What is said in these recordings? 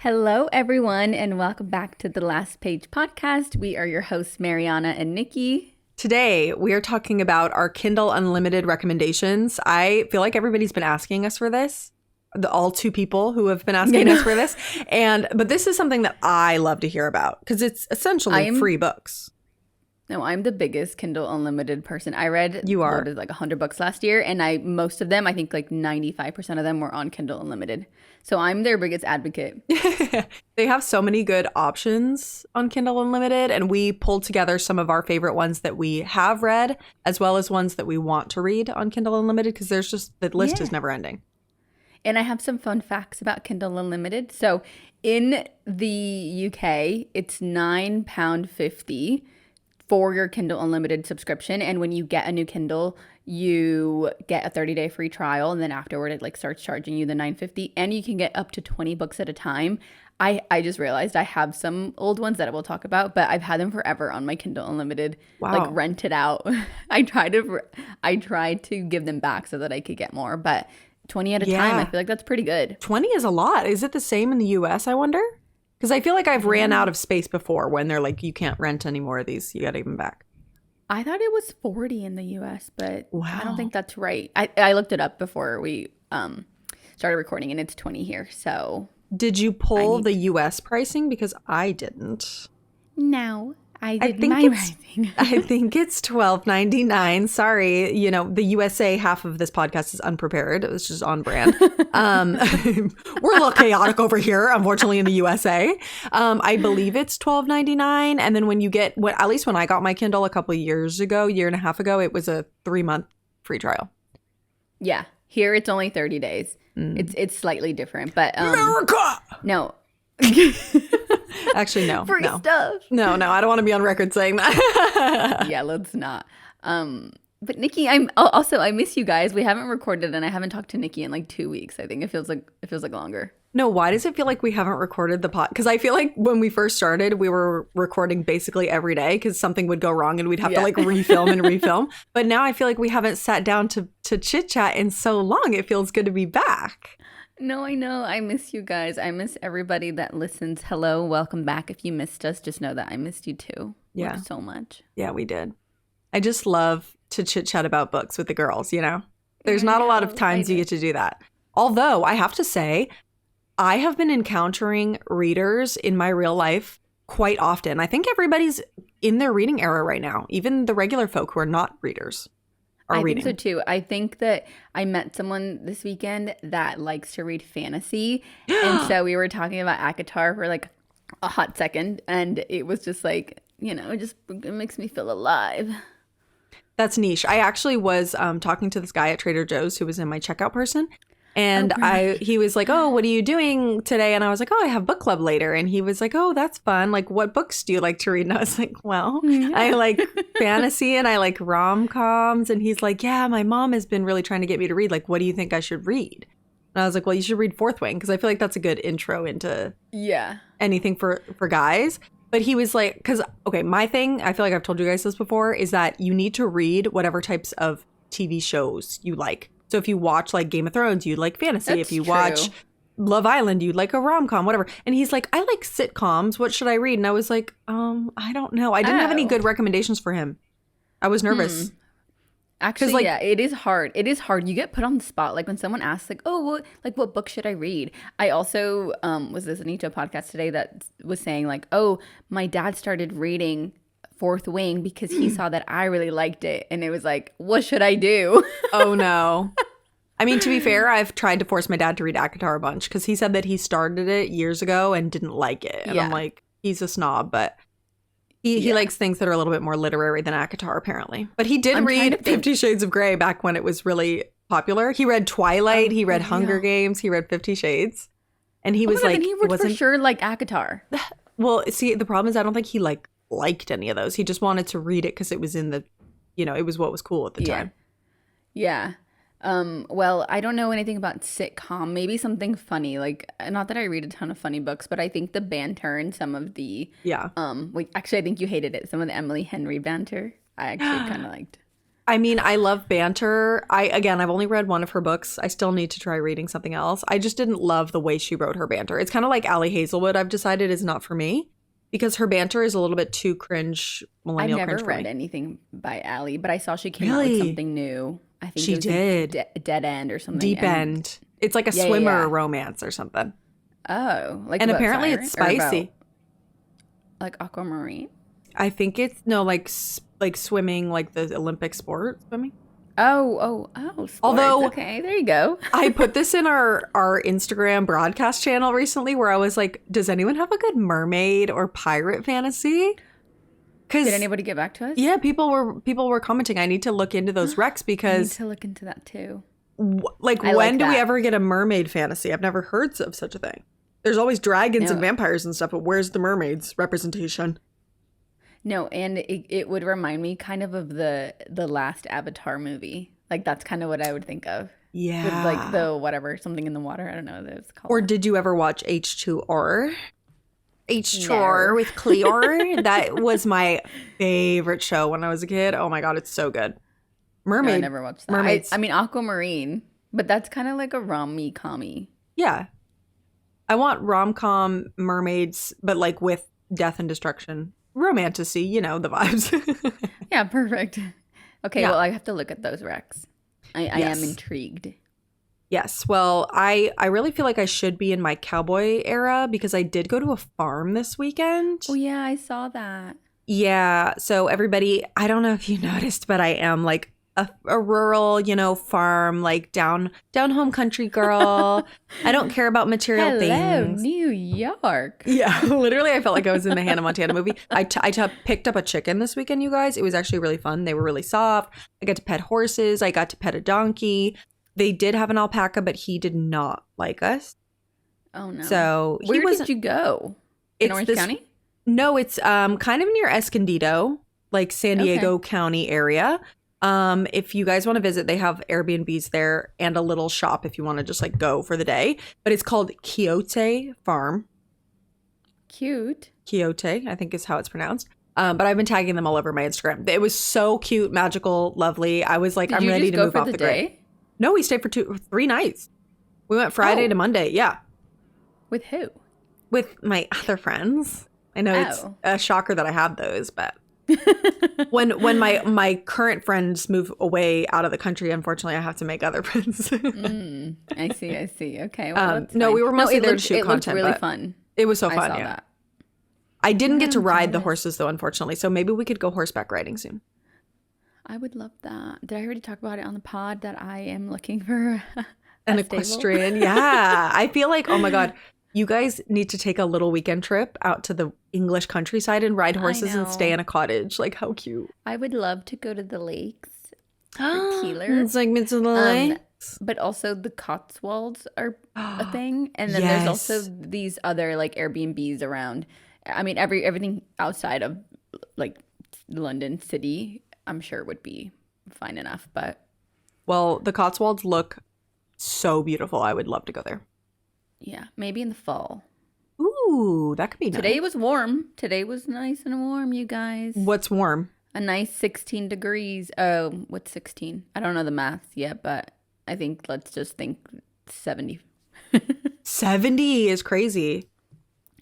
Hello, everyone, and welcome back to the Last Page podcast. We are your hosts, Mariana and Niki. Today, we are talking about our Kindle Unlimited recommendations. I feel like everybody's been asking us for this. All two people who have been asking us for this. But this is something that I love to hear about because it's essentially free books. No, I'm the biggest Kindle Unlimited person. I read like 100 books last year, and most of them, I think like 95% of them were on Kindle Unlimited. So I'm their biggest advocate. They have so many good options on Kindle Unlimited, and we pulled together some of our favorite ones that we have read, as well as ones that we want to read on Kindle Unlimited, because there's just, the list is never ending. And I have some fun facts about Kindle Unlimited. So in the UK, it's £9.50 for your Kindle Unlimited subscription. And when you get a new Kindle, you get a 30-day free trial, and then afterward it starts charging you the $9.50, and you can get up to 20 books at a time. I just realized I have some old ones that I will talk about, but I've had them forever on my Kindle Unlimited, rented out. I tried to give them back so that I could get more, but 20 at a time, I feel like that's pretty good. 20 is a lot. Is it the same in the US, I wonder? Because I feel like I've ran out of space before when they're like, you can't rent any more of these. You got to give them back. I thought it was 40 in the US, but I don't think that's right. I looked it up before we started recording, and it's 20 here. So did you pull the US pricing? Because I didn't. No, I did my writing. I think it's $12.99. Sorry, the USA half of this podcast is unprepared. It was just on brand. We're a little chaotic over here, unfortunately, in the USA. I believe it's $12.99. And then when you get, at least when I got my Kindle a couple of years ago, year and a half ago, it was a 3-month free trial. Yeah. Here it's only 30 days. It's slightly different, but America! No. Actually, no. Free stuff. No, I don't want to be on record saying that. Yeah, let's not. But Niki, I miss you guys. We haven't recorded, and I haven't talked to Niki in like 2 weeks. I think it feels like longer. No, why does it feel like we haven't recorded the pod? Because I feel like when we first started, we were recording basically every day because something would go wrong and we'd have to like refilm. But now I feel like we haven't sat down to chit chat in so long. It feels good to be back. No, I know. I miss you guys. I miss everybody that listens. Hello, welcome back. If you missed us, just know that I missed you too. Yeah. So much. Yeah, we did. I just love to chit chat about books with the girls, There's not a lot of times you get to do that. Although I have to say, I have been encountering readers in my real life quite often. I think everybody's in their reading era right now, even the regular folk who are not readers. I think so too. I think that I met someone this weekend that likes to read fantasy. And so we were talking about ACOTAR for like a hot second. And it was just like, it makes me feel alive. That's niche. I actually was talking to this guy at Trader Joe's who was in my checkout person. And he was like, oh, what are you doing today? And I was like, oh, I have book club later. And he was like, oh, that's fun. Like, what books do you like to read? And I was like, well, I like fantasy and I like rom-coms. And he's like, yeah, my mom has been really trying to get me to read. Like, what do you think I should read? And I was like, well, you should read Fourth Wing because I feel like that's a good intro into anything for guys. But he was like, because, okay, my thing, I feel like I've told you guys this before, is that you need to read whatever types of TV shows you like. So if you watch like Game of Thrones, you'd like fantasy. That's if you true. watch Love Island, you'd like a rom-com, whatever. And he's like, I like sitcoms. What should I read? And I was like, I don't know. I didn't have any good recommendations for him. I was nervous. Actually, it is hard. It is hard. You get put on the spot. Like when someone asks like, oh, what book should I read? I also was listening to a podcast today that was saying like, oh, my dad started reading Fourth Wing because he saw that I really liked it, and it was like, what should I do? Oh no. I mean, to be fair, I've tried to force my dad to read ACOTAR a bunch because he said that he started it years ago and didn't like it. And I'm like, he's a snob, but he likes things that are a little bit more literary than ACOTAR apparently. But he did read 50 Shades of Grey back when it was really popular. He read Twilight, he read Hunger Games, he read 50 Shades. And he was like, he would for sure like ACOTAR. Well, see, the problem is I don't think he liked any of those. He just wanted to read it because it was in the, it was what was cool at the time. Yeah. Well, I don't know anything about sitcom. Maybe something funny. Like, not that I read a ton of funny books, but I think the banter and some of the actually, I think you hated it. Some of the Emily Henry banter, I actually kind of liked. I mean, I love banter. I've only read one of her books. I still need to try reading something else. I just didn't love the way she wrote her banter. It's kind of like Allie Hazelwood. I've decided is not for me because her banter is a little bit too cringe, millennial I've never cringe for read me. anything by Allie, but I saw she came out with something new. I think She it was did. Dead End or something. Deep End. It's like a swimmer romance or something. Oh, like And about apparently fire? it's Or about, spicy. like aquamarine. I think it's no like swimming, like the Olympic sport swimming. Sports. Although- okay, there you go. I put this in our Instagram broadcast channel recently where I was like, does anyone have a good mermaid or pirate fantasy? Did anybody get back to us? Yeah, people were commenting. I need to look into those recs I need because to look into that too. when do we that. ever get a mermaid fantasy? I've never heard of such a thing. There's always dragons No. and vampires and stuff, but where's the mermaids representation? No, and it would remind me kind of the last Avatar movie. Like that's kind of what I would think of. Yeah. With like the whatever, something in the water. I don't know what it's called. Or did you ever watch H2R? H2R No. with Cleor. That was my favorite show when I was a kid. Oh my God, it's so good. No, Mermaid. I never watched that. Mermaids. I mean Aquamarine, but that's kind of like a rom-commy. Yeah. I want rom-com mermaids, but like with death and destruction. Romantasy, you know, the vibes. Yeah, perfect. Okay, Yeah. well, I have to look at those recs. I Yes. am intrigued. Yes. Well, I really feel like I should be in my cowboy era because I did go to a farm this weekend. Oh, yeah, I saw that. Yeah. So everybody, I don't know if you noticed, but I am like a rural, farm, like down home country girl. I don't care about material Hello, things. New York. Yeah, literally, I felt like I was in the Hannah Montana movie. I picked up a chicken this weekend, you guys. It was actually really fun. They were really soft. I got to pet horses. I got to pet a donkey. They did have an alpaca, but he did not like us. Oh, no. So he Where wasn't. did you go? In Orange County? No, it's kind of near Escondido, like San Diego County area. If you guys want to visit, they have Airbnbs there and a little shop if you want to just like go for the day. But it's called Quixote Farm. Cute. Quixote, I think is how it's pronounced. But I've been tagging them all over my Instagram. It was so cute, magical, lovely. I was like, Did I'm you ready just to go move for off the the grid. day? No, we stayed for 3 nights. We went Friday to Monday. Yeah. With who? With my other friends. I know it's Oh. a shocker that I have those, but when my current friends move away out of the country, unfortunately, I have to make other friends. I see. Okay. Well, that's no, fine. we were mostly there to looked, shoot it looked content, really but fun. It was so I fun. saw Yeah. that. I didn't get to I'm ride the jealous. horses though, unfortunately. So maybe we could go horseback riding soon. I would love that. Did I already talk about it on the pod that I am looking for An a stable? equestrian. Yeah. I feel like, oh my God, you guys need to take a little weekend trip out to the English countryside and ride horses and stay know. in a cottage. Like, how cute. I would love to go to the lakes for Keeler. It's like Mids of the Lake. But also the Cotswolds are a thing. And then there's also Yes. these other like Airbnbs around. I mean, everything outside of like London City, I'm sure would be fine enough. But Well, the Cotswolds look so beautiful. I would love to go there. yeah, maybe in the fall. Ooh, that could be nice. Today was warm. Today was nice and warm, you guys. What's warm? A nice 16 degrees. Oh, what's 16? I don't know the math yet, but I think let's just think 70. 70 is crazy.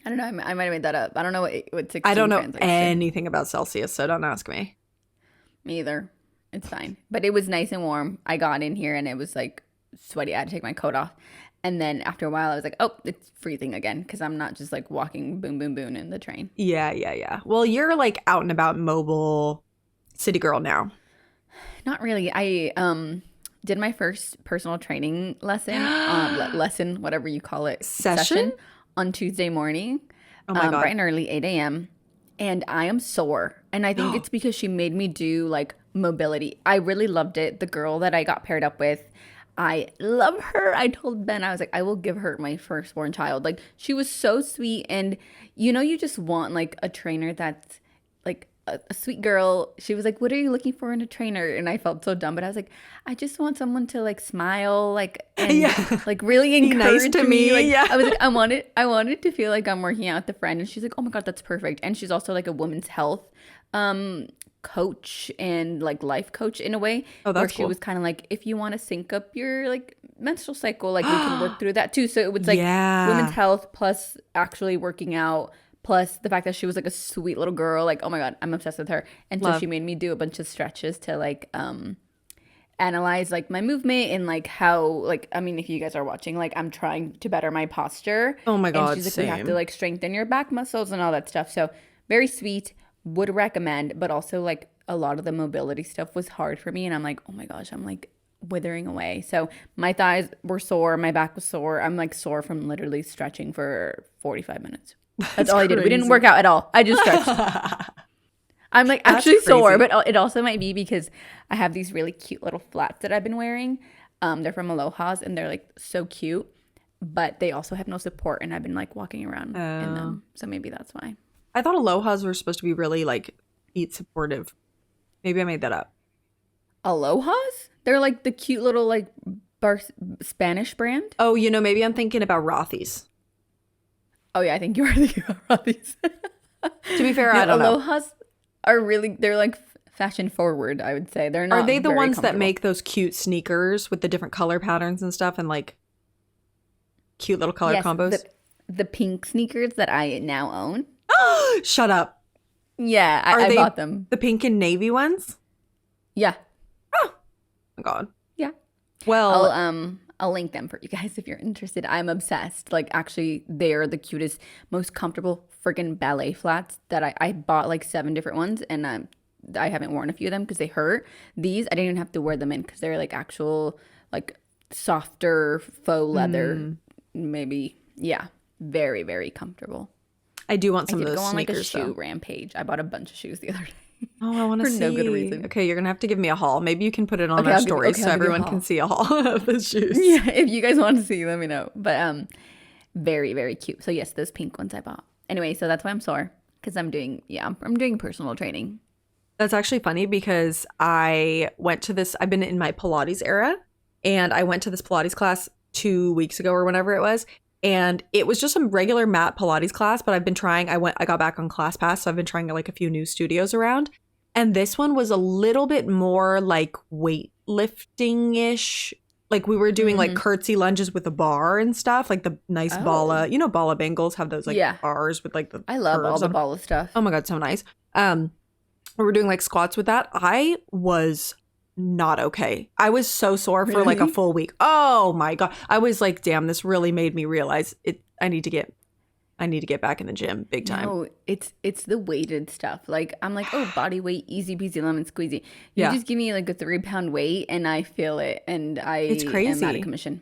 I don't know. I might have made that up. I don't know what 16 I don't know translates to. anything about Celsius, so don't ask me. Me either. It's fine. But it was nice and warm. I got in here and it was like sweaty. I had to take my coat off. And then after a while, I was like, oh, it's freezing again because I'm not just like walking boom, boom, boom in the train. Yeah. Well, you're like out and about mobile city girl now. Not really. I did my first personal training lesson, whatever you call it, Session? on Tuesday morning. Oh my God. Bright and early, 8 a.m. And I am sore. And I think it's because she made me do like mobility. I really loved it. The girl that I got paired up with, I love her. I told Ben, I was like, I will give her my firstborn child. Like, she was so sweet. And, you just want like a trainer that's like a sweet girl. She was like, what are you looking for in a trainer? And I felt so dumb, but I was like, I just want someone to like smile, like, and like really encourage nice to me. me, Like, yeah. I was like, I wanted to feel like I'm working out with a friend. And she's like, oh my God, that's perfect. And she's also like a women's health coach and like life coach in a way. Oh, where that's she cool. was kind of like, if you want to sync up your like menstrual cycle, like we can work through that too. So it was like women's Yeah. health plus actually working out plus the fact that she was like a sweet little girl. Like, oh my God, I'm obsessed with her. And so Love. she made me do a bunch of stretches to like analyze like my movement and like how like I mean if you guys are watching like I'm trying to better my posture Oh my and God, she's like we have to same. like strengthen your back muscles and all that stuff. So very sweet, would recommend, but also like a lot of the mobility stuff was hard for me and I'm like, oh my gosh, I'm like withering away. So my thighs were sore, my back was sore. I'm like sore from literally stretching for 45 minutes. That's all I did. We didn't crazy. work out at all. I just stretched. I'm like That's actually sore, crazy. but it also might be because I have these really cute little flats that I've been wearing. They're from Aloha's and they're like so cute, but they also have no support and I've been like walking around in them. So maybe that's why. I thought Aloha's were supposed to be really like feet supportive. Maybe I made that up. Aloha's? They're like the cute little like Spanish brand. Oh, maybe I'm thinking about Rothy's. Oh yeah, I think you are thinking about these. To be fair, I don't know. Aloha's are really they're like fashion forward, I would say. They're not Are they the very ones that comfortable. make those cute sneakers with the different color patterns and stuff and like cute little color Yes, combos? the pink sneakers that I now own. Shut up. Yeah, Are I they bought them. the pink and navy ones? Yeah. Oh my God. Yeah. Well, I'll link them for you guys if you're interested. I'm obsessed. Like actually they're the cutest, most comfortable freaking ballet flats that I bought like 7 different ones and I haven't worn a few of them because they hurt. These I didn't even have to wear them in because they're like actual like softer faux leather. Maybe yeah, very very comfortable. I do want I some did of go those on like a sneakers shoe though. rampage. I bought a bunch of shoes the other day. Oh, I want to For see. no good reason. Okay, you're gonna have to give me a haul. Maybe you can put it on Okay, our I'll give- stories okay, so I'll give you a everyone haul. can see a haul of the shoes. Yeah, if you guys want to see, let me know. But very very cute. So yes, those pink ones I bought. Anyway, so that's why I'm sore because I'm doing personal training. That's actually funny because I've been in my Pilates era and I went to this Pilates class 2 weeks ago or whenever it was. And it was just a regular mat Pilates class, but I've been trying, I got back on ClassPass, so I've been trying like a few new studios around. And this one was a little bit more like weightlifting-ish. Like we were doing like curtsy lunges with a bar and stuff, like the nice bala, bala bangles have those like bars with like the I love all curves the on. ball of stuff. Oh my God, so nice. We were doing like squats with that. I was not okay. I was so sore for like a Really? full week. Oh my God. I was like, damn, this really made me realize I need to get back in the gym big time. No, it's the weighted stuff. Like I'm like, oh, body weight, easy peasy lemon squeezy. You Yeah. just give me like a 3-pound weight and I feel it, and It's am crazy. out of commission.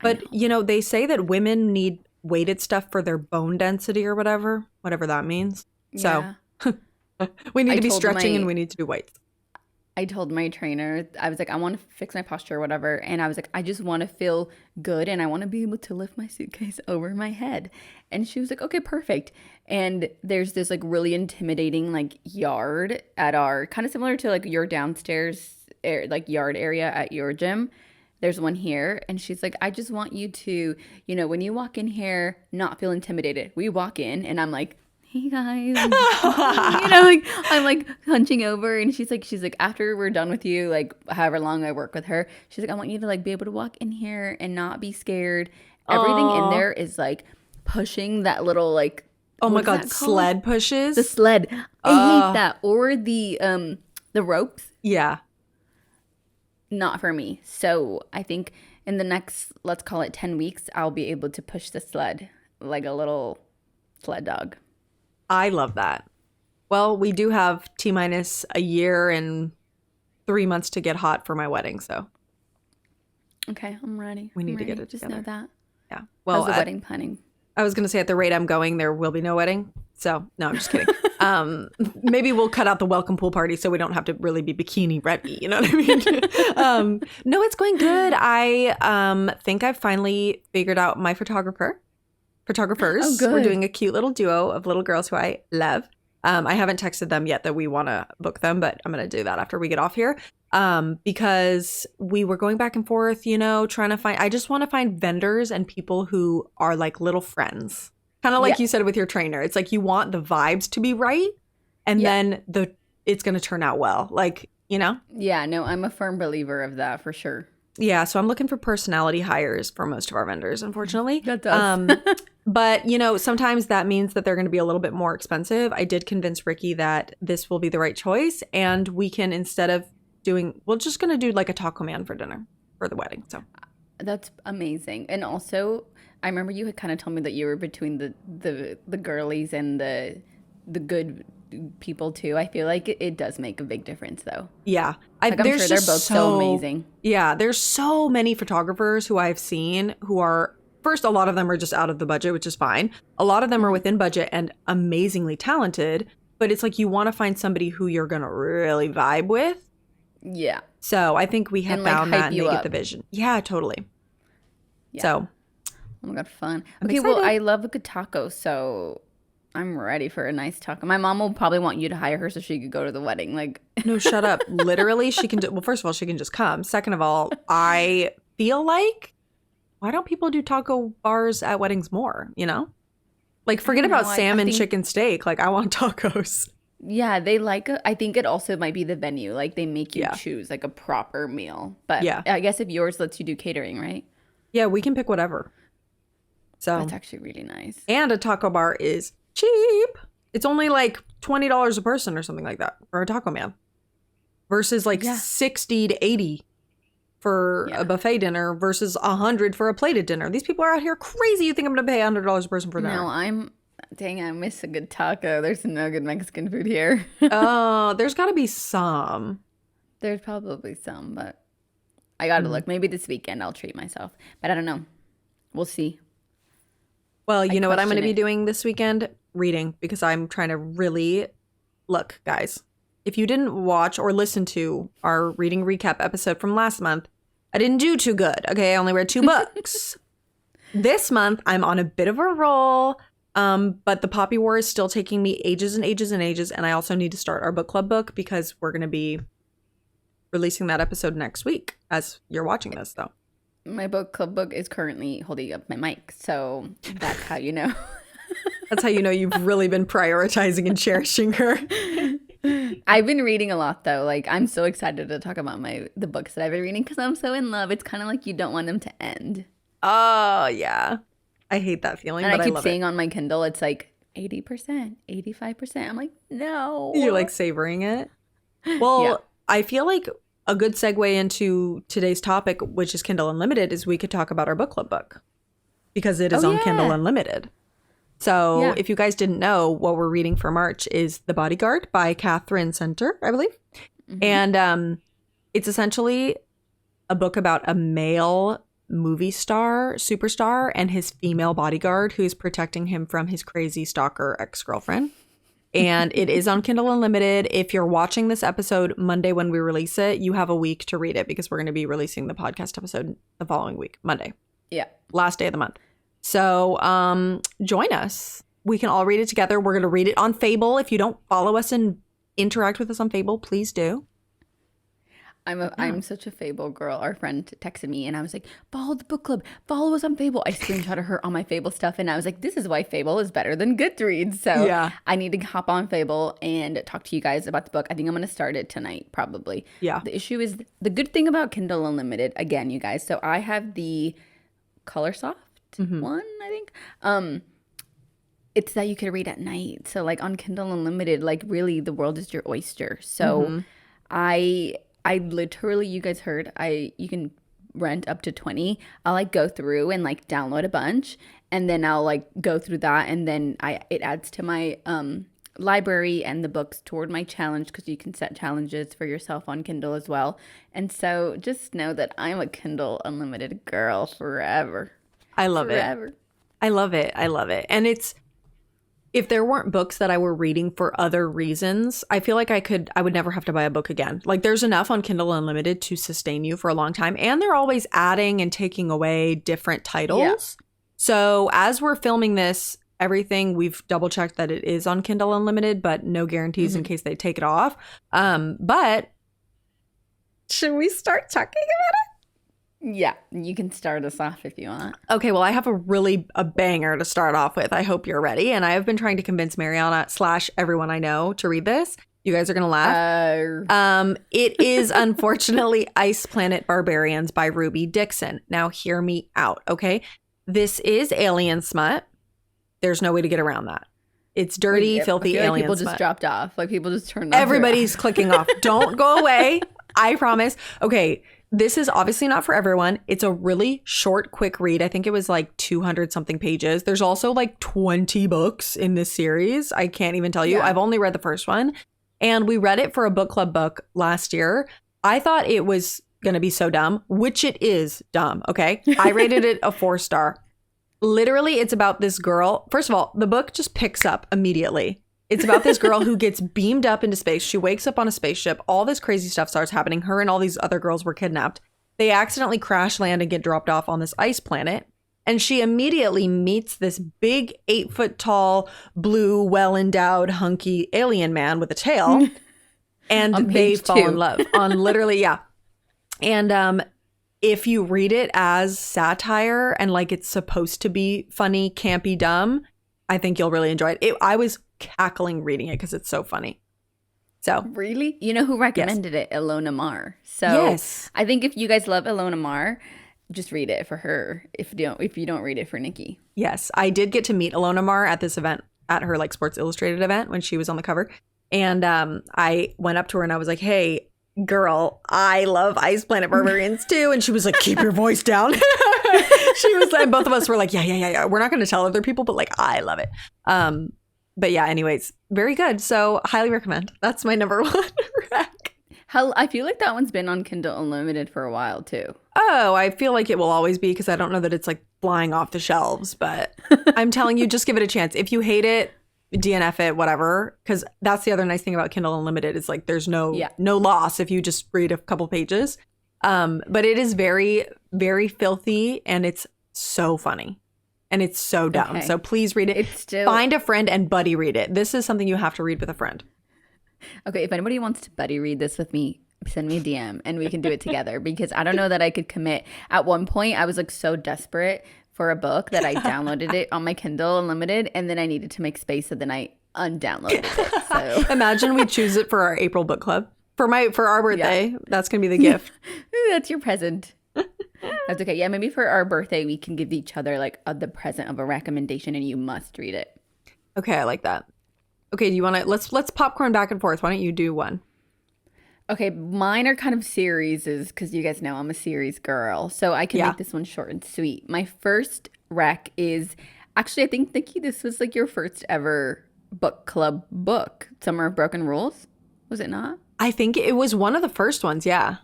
But they say that women need weighted stuff for their bone density or whatever that means. Yeah. So we need I to be told stretching my- and we need to do weights. I told my trainer, I was like, I want to fix my posture or whatever. And I was like, I just want to feel good and I want to be able to lift my suitcase over my head. And she was like, okay, perfect. And there's this like really intimidating like yard at our, kind of similar to like your downstairs like yard area at your gym. There's one here. And she's like, I just want you to, when you walk in here, not feel intimidated. We walk in and I'm like, hey guys, like I'm like hunching over and she's like after we're done with you, like however long I work with her, she's like, I want you to like be able to walk in here and not be scared. Everything in there is like pushing that little like, Oh my what is God, that called? sled pushes. The sled. I hate that. Or the ropes. Yeah. Not for me. So I think in the next, let's call it 10 weeks, I'll be able to push the sled like a little sled dog. I love that. Well, we do have T-minus a year and 3 months to get hot for my wedding, so Okay, I'm ready. We need I'm to get ready. it Just together. know that. yeah. How's Well, the wedding planning? I was going to say at the rate I'm going, there will be no wedding. So, no, I'm just kidding. Maybe we'll cut out the welcome pool party so we don't have to really be bikini ready. You know what I mean? No, it's going good. I think I've finally figured out my photographers. Oh, good. We're doing a cute little duo of little girls who I love. I haven't texted them yet that we want to book them, but I'm going to do that after we get off here. Because we were going back and forth, trying to I just want to find vendors and people who are like little friends. Kind of like Yeah. you said with your trainer. It's like you want the vibes to be right. And Yeah. then it's going to turn out well. Like, you know? Yeah, no, I'm a firm believer of that for sure. Yeah, so I'm looking for personality hires for most of our vendors, unfortunately. That does. But, you know, sometimes that means that they're going to be a little bit more expensive. I did convince Ricky that this will be the right choice. And we can, instead of we're just going to do like a taco man for dinner for the wedding. So That's amazing. And also, I remember you had kind of told me that you were between the girlies and the good people too. I feel like it does make a big difference though. Yeah. I'm sure they're both so amazing. Yeah. There's so many photographers who I've seen who are, first, a lot of them are just out of the budget, which is fine. A lot of them are within budget and amazingly talented. But it's like you want to find somebody who you're going to really vibe with. Yeah. So I think we have found that and they get the vision. Yeah, totally. Yeah. So. Oh my God, fun. Okay, well, I love a good taco, so I'm ready for a nice taco. My mom will probably want you to hire her so she could go to the wedding. Like, no, shut up. Literally, she can well, first of all, she can just come. Second of all, I feel like, why don't people do taco bars at weddings more, you know? Like, forget about salmon, chicken, steak. Like, I want tacos. Yeah, they I think it also might be the venue. Like, they make you choose, like, a proper meal. But yeah. I guess if yours lets you do catering, right? Yeah, we can pick whatever. So that's actually really nice. And a taco bar is cheap. It's only like $20 a person or something like that for a taco man. Versus like 60 to 80 for a buffet dinner versus 100 for a plated dinner. These people are out here crazy. You think I'm going to pay $100 a person for dinner? No, I miss a good taco. There's no good Mexican food here. Oh, there's got to be some. There's probably some, but I got to look. Maybe this weekend I'll treat myself. But I don't know. We'll see. Well, you know what I'm going to be doing this weekend? Reading, because I'm trying to really look, guys. If you didn't watch or listen to our reading recap episode from last month, I didn't do too good. Okay, I only read 2 books. This month, I'm on a bit of a roll. But the Poppy War is still taking me ages and ages and ages. And I also need to start our book club book because we're going to be releasing that episode next week as you're watching this, though. My book club book is currently holding up my mic. So that's how you know. That's how you know you've really been prioritizing and cherishing her. I've been reading a lot, though. Like, I'm so excited to talk about the books that I've been reading because I'm so in love. It's kind of like you don't want them to end. Oh, yeah. I hate that feeling, and but I keep love saying it. On my Kindle, it's like 80%, 85%. I'm like, no. You're like savoring it. Well, I feel like a good segue into today's topic, which is Kindle Unlimited, is we could talk about our book club book because it is on Kindle Unlimited. So if you guys didn't know, what we're reading for March is The Bodyguard by Catherine Center, I believe. Mm-hmm. And it's essentially a book about a male movie star, superstar, and his female bodyguard who is protecting him from his crazy stalker ex-girlfriend. And it is on Kindle Unlimited. If you're watching this episode Monday when we release it, you have a week to read it because we're going to be releasing the podcast episode the following week, Monday. Yeah. Last day of the month. So join us. We can all read it together. We're going to read it on Fable. If you don't follow us and interact with us on Fable, please do. I'm such a Fable girl. Our friend texted me and I was like, follow the book club. Follow us on Fable. I screenshotted her on my Fable stuff and I was like, this is why Fable is better than Goodreads. So I need to hop on Fable and talk to you guys about the book. I think I'm going to start it tonight, probably. Yeah. The issue is the good thing about Kindle Unlimited, again, you guys. So I have the Color Soft one, I think. It's that you could read at night. So like on Kindle Unlimited, like really the world is your oyster. So I literally, you guys heard, you can rent up to 20. I'll like go through and like download a bunch and then I'll like go through that and then it adds to my library and the books toward my challenge because you can set challenges for yourself on Kindle as well. And so just know that I'm a Kindle Unlimited girl forever. I love it. I love it. I love it. And if there weren't books that I were reading for other reasons, I feel like I would never have to buy a book again. Like there's enough on Kindle Unlimited to sustain you for a long time. And they're always adding and taking away different titles. Yeah. So as we're filming this, everything, we've double checked that it is on Kindle Unlimited, but no guarantees in case they take it off. But should we start talking about it? Yeah, you can start us off if you want. Okay, well, I have a banger to start off with. I hope you're ready. And I have been trying to convince Mariana / everyone I know to read this. You guys are going to laugh. It is unfortunately Ice Planet Barbarians by Ruby Dixon. Now hear me out, okay? This is alien smut. There's no way to get around that. It's dirty, filthy I feel alien like people smut. just dropped off. Like people just turned off. Everybody's clicking off. Don't go away. I promise. Okay, this is obviously not for everyone. It's a really short, quick read. I think it was like 200 something pages. There's also like 20 books in this series. I can't even tell you. Yeah. I've only read the first one. And we read it for a book club book last year. I thought it was going to be so dumb, which it is dumb. Okay. I rated it a 4-star. Literally, it's about this girl. First of all, the book just picks up immediately. It's about this girl who gets beamed up into space. She wakes up on a spaceship. All this crazy stuff starts happening. Her and all these other girls were kidnapped. They accidentally crash land and get dropped off on this ice planet. And she immediately meets this big 8-foot tall, blue, well-endowed, hunky alien man with a tail. And they fall in love on literally, yeah. And if you read it as satire and like it's supposed to be funny, campy, dumb, I think you'll really enjoy it. I was cackling reading it because it's so funny. So really, you know who recommended it? Ilona Mar. So yes. I think if you guys love Ilona Mar, just read it for her. If you don't read it for Niki. Yes, I did get to meet Ilona Mar at this event, at her like Sports Illustrated event when she was on the cover, and I went up to her and I was like, "Hey, girl, I love Ice Planet Barbarians too." And she was like, "Keep your voice down." She was like, both of us were like, yeah. We're not going to tell other people, but like, I love it. But yeah, anyways, very good. So highly recommend. That's my number one rec. I feel like that one's been on Kindle Unlimited for a while too. Oh, I feel like it will always be because I don't know that it's like flying off the shelves, but I'm telling you, just give it a chance. If you hate it, DNF it, whatever. Because that's the other nice thing about Kindle Unlimited is like there's no loss if you just read a couple pages. But it is very, very filthy and it's so funny. And it's so dumb. Okay. So please read it. Find a friend and buddy read it. This is something you have to read with a friend. Okay, if anybody wants to buddy read this with me, send me a DM and we can do it together because I don't know that I could commit. At one point, I was like so desperate for a book that I downloaded it on my Kindle Unlimited and then I needed to make space, so then I undownloaded it. So imagine we choose it for our April book club. For our birthday. Yeah. That's going to be the gift. That's your present. That's okay. Yeah, maybe for our birthday, we can give each other like the present of a recommendation and you must read it. Okay, I like that. Okay, do you want to, let's popcorn back and forth. Why don't you do one? Okay, mine are kind of series because you guys know I'm a series girl. So I can make this one short and sweet. My first rec is, actually, I think, Niki, this was like your first ever book club book, Summer of Broken Rules. Was it not? I think it was one of the first ones, yeah.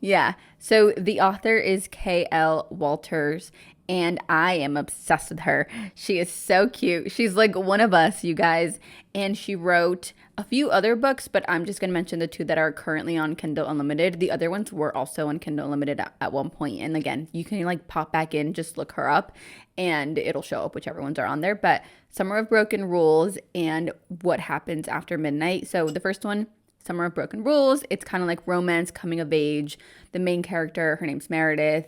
Yeah. So the author is K.L. Walters, and I am obsessed with her. She is so cute. She's like one of us, you guys. And she wrote a few other books, but I'm just going to mention the two that are currently on Kindle Unlimited. The other ones were also on Kindle Unlimited at one point. And again, you can like pop back in, just look her up, and it'll show up whichever ones are on there. But Summer of Broken Rules and What Happens After Midnight. So the first one, Summer of Broken Rules, it's kind of like romance, coming of age. The main character, her name's Meredith.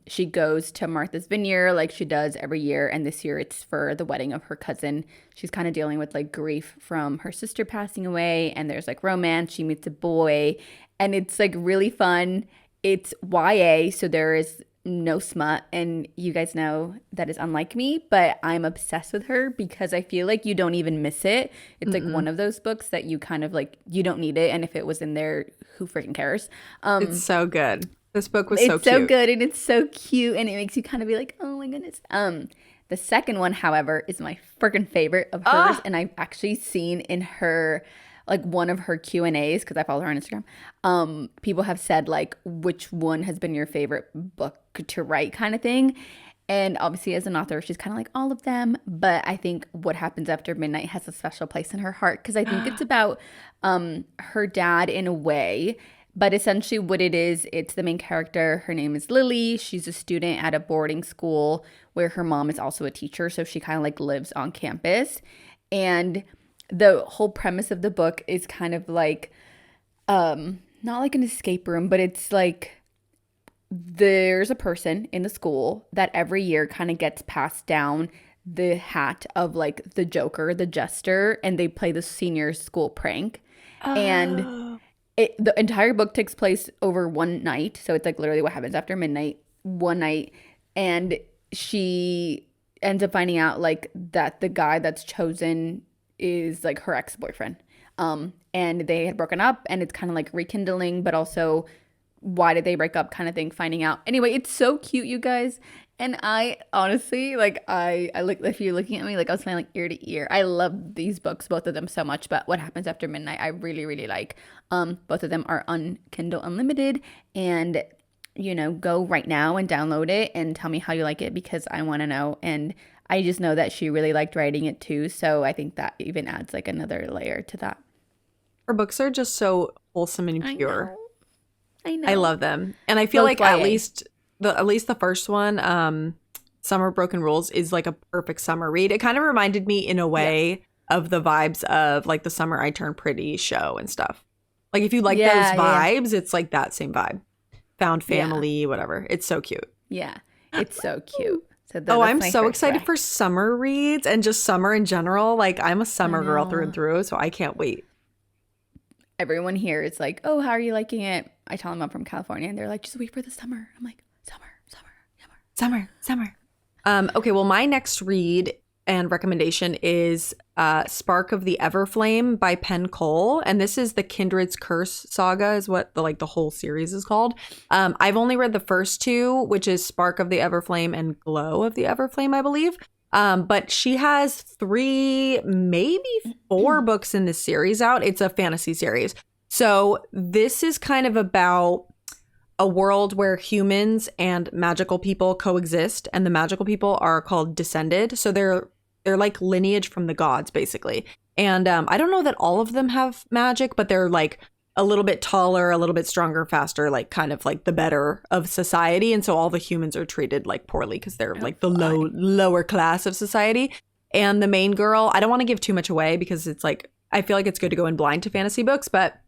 She goes to Martha's Vineyard like she does every year, and this year it's for the wedding of her cousin. She's kind of dealing with like grief from her sister passing away, and there's like romance. She meets a boy, and it's like really fun. It's YA, so there is no smut, and you guys know that is unlike me, but I'm obsessed with her because I feel like you don't even miss it. It's like one of those books that you kind of like, you don't need it, and if it was in there, who freaking cares? It's so good. This book was so cute. It's so good, and it's so cute, and it makes you kind of be like, oh my goodness. The second one, however, is my freaking favorite of hers, and I've actually seen in her, like one of her Q&As, because I follow her on Instagram, people have said like, which one has been your favorite book to write kind of thing. And obviously as an author, she's kind of like all of them. But I think What Happens After Midnight has a special place in her heart because I think it's about her dad in a way. But essentially what it is, it's the main character. Her name is Lily. She's a student at a boarding school where her mom is also a teacher. So she kind of like lives on campus. And the whole premise of the book is kind of like, not like an escape room, but it's like there's a person in the school that every year kind of gets passed down the hat of like the Joker, the jester, and they play the senior school prank. And Oh. the entire book takes place over one night. So it's like literally what happens after midnight, one night. And she ends up finding out like that the guy that's chosen is like her ex-boyfriend. And they had broken up, and it's kind of like rekindling, but also why did they break up kind of thing, finding out. Anyway, it's so cute, you guys. And I honestly, like, I look, if you're looking at me, like, I was smiling like ear to ear. I love these books, both of them so much, but What Happens After Midnight, I really, really like. Both of them are on Kindle Unlimited, and, you know, go right now and download it and tell me how you like it, because I want to know. And I just know that she really liked writing it too, so I think that even adds like another layer to that. Her books are just so wholesome and I pure. know. I know. I love them. And I feel Both like YA. at least the first one, Summer Broken Rules, is like a perfect summer read. It kind of reminded me in a way of the vibes of like the Summer I Turned Pretty show and stuff. Like if you like those vibes, it's like that same vibe. Found family, whatever. It's so cute. Yeah, it's so cute. So I'm so excited for summer reads and just summer in general. Like I'm a summer girl through and through, so I can't wait. Everyone here is like, oh, how are you liking it? I tell them I'm from California, and they're like, just wait for the summer. I'm like, summer. Okay, well, my next read and recommendation is Spark of the Everflame by Penn Cole, and this is the Kindred's Curse saga, is what the whole series is called. I've only read the first two, which is Spark of the Everflame and Glow of the Everflame, I believe. But she has 3, maybe 4 books in this series out. It's a fantasy series. So this is kind of about a world where humans and magical people coexist, and the magical people are called Descended. So they're like lineage from the gods, basically. And I don't know that all of them have magic, but they're like a little bit taller, a little bit stronger, faster, like kind of like the better of society. And so all the humans are treated like poorly because they're like the lower class of society. And the main girl, I don't want to give too much away because it's like, I feel like it's good to go in blind to fantasy books, but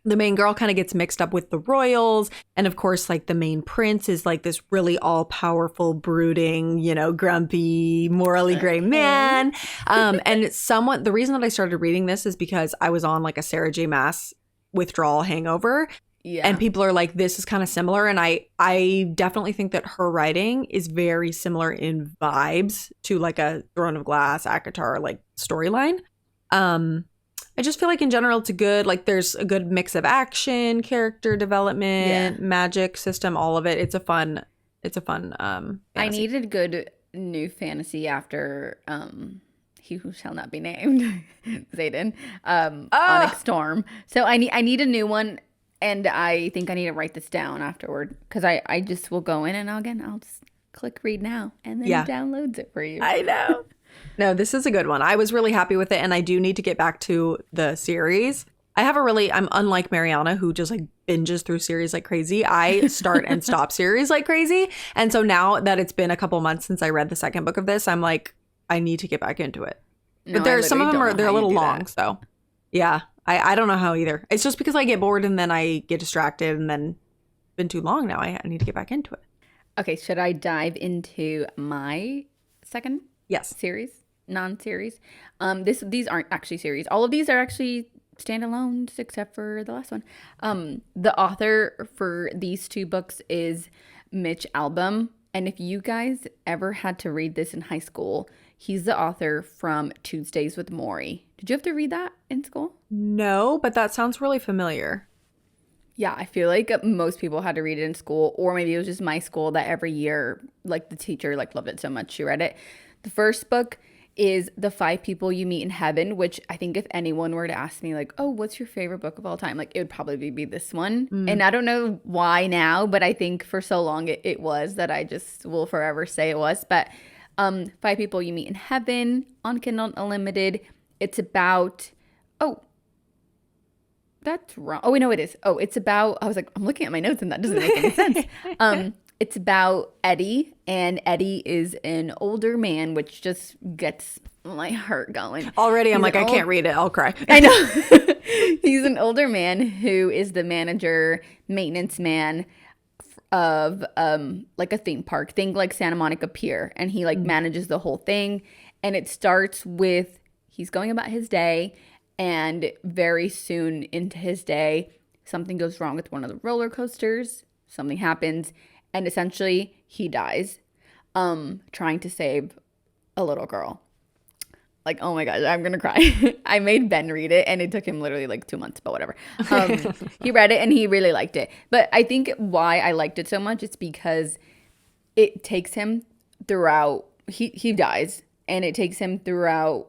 the main girl kind of gets mixed up with the royals. And of course, like the main prince is like this really all powerful, brooding, you know, grumpy, morally gray man. And the reason that I started reading this is because I was on like a Sarah J. Maas withdrawal hangover. Yeah. And people are like, this is kind of similar. And I definitely think that her writing is very similar in vibes to like a Throne of Glass, ACOTAR like storyline. I just feel like in general it's there's a good mix of action, character development, magic system, all of it. It's a fun fantasy. I needed good new fantasy after He Who Shall Not Be Named, Zayden, Onyx Storm. So I need a new one, and I think I need to write this down afterward, because I just will go in and I'll just click read now, and then it downloads it for you. I know. No, this is a good one. I was really happy with it, and I do need to get back to the series. I'm unlike Mariana, who just like binges through series like crazy. I start and stop series like crazy. And so now that it's been a couple months since I read the second book of this, I'm like, I need to get back into it. No, but some of them they're a little long. That. So yeah, I don't know how either. It's just because I get bored and then I get distracted, and then it's been too long now. I need to get back into it. Okay, should I dive into my second series? Non-series. These aren't actually series. All of these are actually standalones except for the last one. The author for these 2 books is Mitch Albom, and if you guys ever had to read this in high school, he's the author from Tuesdays with Morrie. Did you have to read that in school? No, but that sounds really familiar. Yeah, I feel like most people had to read it in school, or maybe it was just my school that every year, like the teacher like loved it so much she read it. The first book is The 5 People You Meet in Heaven, which I think if anyone were to ask me like, oh, what's your favorite book of all time? Like it would probably be this one. And I don't know why now, but I think for so long it was that I just will forever say it was. But 5 People You Meet in Heaven on Kindle Unlimited. It's about, that's wrong. Oh, wait, no, it is. Oh, it's about, I was like, I'm looking at my notes and that doesn't make any sense. It's about Eddie, and Eddie is an older man, which just gets my heart going. Already, I can't read it. I'll cry. I know. He's an older man who is the maintenance man of like a theme park. Think like Santa Monica Pier. And he like manages the whole thing. And it starts with he's going about his day, And very soon into his day, something goes wrong with one of the roller coasters. Something happens, and essentially he dies trying to save a little girl. Like, oh my gosh, I'm gonna cry. I made Ben read it, and it took him literally like 2 months, but whatever. He read it and he really liked it. But I think why I liked it so much is because it takes him throughout. He dies, and it takes him throughout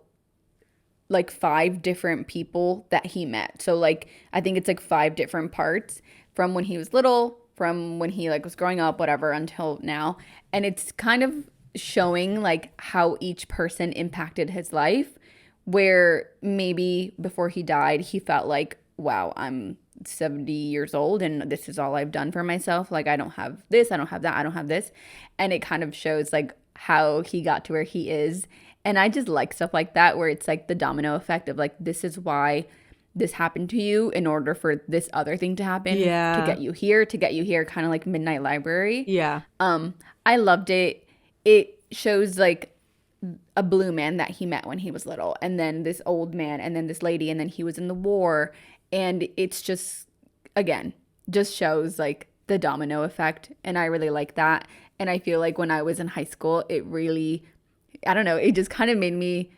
like 5 different people that he met. So like I think it's like 5 different parts from when he was little, from when he like was growing up, whatever, until now. And it's kind of showing like how each person impacted his life, where maybe before he died he felt like, wow, I'm 70 years old and this is all I've done for myself. Like I don't have this, I don't have that, I don't have this. And it kind of shows like how he got to where he is. And I just like stuff like that, where it's like the domino effect of like, this is why this happened to you in order for this other thing to happen, to get you here, kind of like Midnight Library. I loved it. It shows like a blue man that he met when he was little, and then this old man, and then this lady, and then he was in the war. And it's just, again, just shows like the domino effect. And I really like that. And I feel like when I was in high school, it really, I don't know, it just kind of made me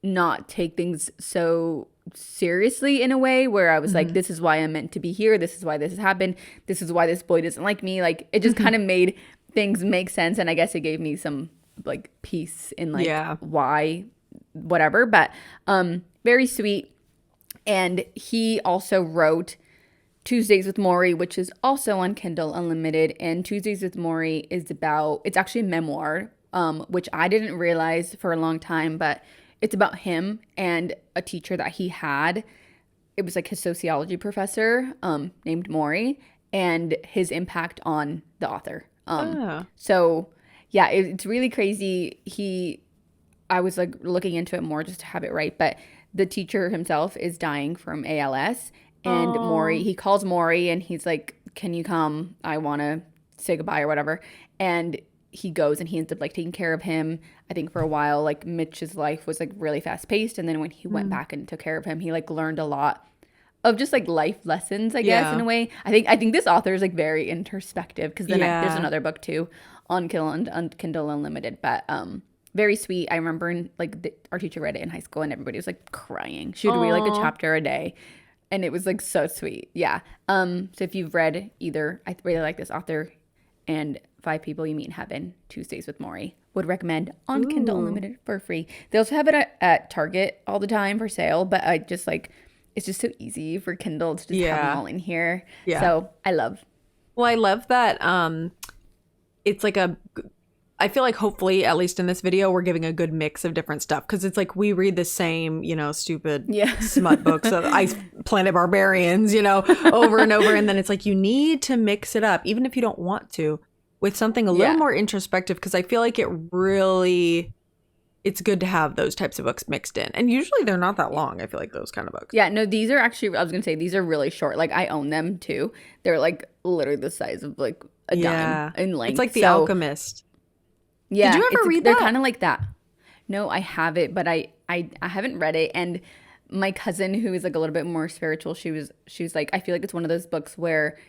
not take things so seriously in a way, where I was like, this is why I'm meant to be here. This is why this has happened. This is why this boy doesn't like me. Like it just kind of made things make sense. And I guess it gave me some like peace in like why, whatever. But very sweet. And he also wrote Tuesdays with Morrie, which is also on Kindle Unlimited. And Tuesdays with Morrie is about, it's actually a memoir, which I didn't realize for a long time, but it's about him and a teacher that he had. It was like his sociology professor named Morrie, and his impact on the author. So yeah, it's really crazy. I was like looking into it more just to have it right, but the teacher himself is dying from ALS, and Morrie, he calls Morrie and he's like, can you come? I want to say goodbye or whatever. And he goes, and he ends up like taking care of him. I think for a while, like Mitch's life was like really fast paced. And then when he went back and took care of him, he like learned a lot of just like life lessons, I guess, in a way. I think this author is like very introspective, because then there's another book too on Kindle Unlimited, but very sweet. I remember our teacher read it in high school, and everybody was like crying. She would read like a chapter a day, and it was like so sweet. Yeah. So if you've read either, I really like this author, and 5 People You Meet in Heaven, Tuesdays with Morrie, would recommend on Kindle Unlimited for free. They also have it at Target all the time for sale, but I just like, it's just so easy for Kindle to just have them all in here. So I love that. It's like I feel like hopefully, at least in this video, we're giving a good mix of different stuff, because it's like we read the same, stupid smut books of Ice Planet Barbarians, over and over. And then it's like you need to mix it up, even if you don't want to, with something a little more introspective, because I feel like it's good to have those types of books mixed in. And usually they're not that long, I feel like, those kind of books. Yeah, no, these are actually, I was going to say, these are really short. Like, I own them too. They're like literally the size of like a dime in length. It's like The Alchemist. Yeah. Did you ever read that? They're kind of like that. No, I haven't, but I haven't read it. And my cousin, who is like a little bit more spiritual, she was like, I feel like it's one of those books where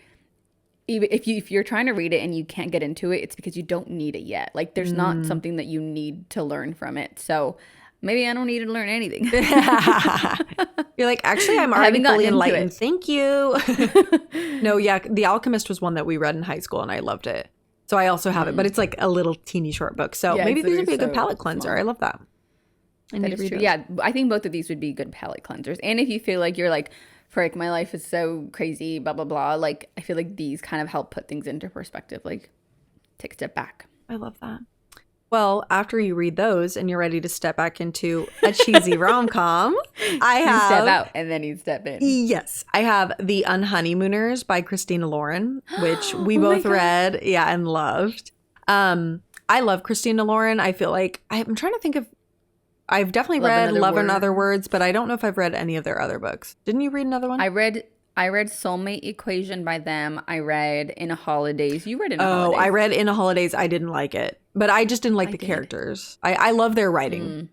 even if you're trying to read it and you can't get into it, it's because you don't need it yet. Like there's not something that you need to learn from it. So maybe I don't need to learn anything. You're like, actually, I'm already fully enlightened. Thank you. No, yeah, The Alchemist was one that we read in high school, and I loved it. So I also have it, but it's like a little teeny short book. So maybe these would be a good palate cleanser. Small. I love that. That is true. Yeah, I think both of these would be good palate cleansers. And if you feel like you're like, frick, my life is so crazy, blah, blah, blah. Like, I feel like these kind of help put things into perspective. Like, take a step back. I love that. Well, after you read those and you're ready to step back into a cheesy rom-com, You step out and then you step in. Yes. I have The Unhoneymooners by Christina Lauren, which we both read, and loved. I love Christina Lauren. I feel like, I'm trying to think of, I've definitely read Love in Other Words, but I don't know if I've read any of their other books. Didn't you read another one? I read Soulmate Equation by them. I read In a Holidays. You read In a Holidays. Oh, I read In a Holidays. I didn't like it, but I just didn't like the characters. I love their writing.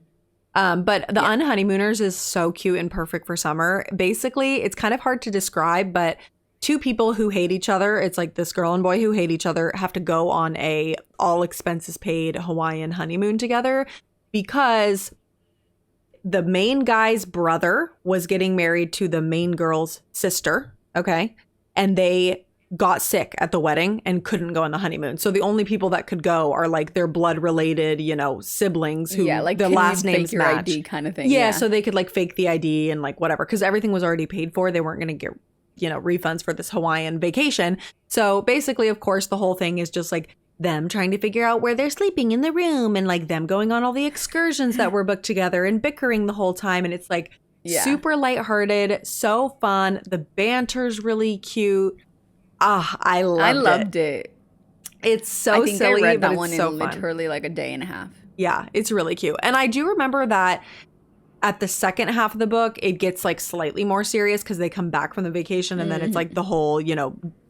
But the Unhoneymooners is so cute and perfect for summer. Basically, it's kind of hard to describe, but two people who hate each other, it's like this girl and boy who hate each other, have to go on a all expenses paid Hawaiian honeymoon together because the main guy's brother was getting married to the main girl's sister. Okay. And they got sick at the wedding and couldn't go on the honeymoon. So the only people that could go are like their blood related, siblings who like their last names your match. ID kind of thing. Yeah, so they could like fake the ID and like whatever, because everything was already paid for. They weren't going to get, refunds for this Hawaiian vacation. So basically, of course, the whole thing is just like them trying to figure out where they're sleeping in the room and like them going on all the excursions that were booked together and bickering the whole time. And it's like super lighthearted, so fun. The banter's really cute. I loved it. It's so I think silly, I read that but one it's so in fun. literally like a day and a half. Yeah, it's really cute. And I do remember that at the second half of the book, it gets like slightly more serious because they come back from the vacation and then it's like the whole,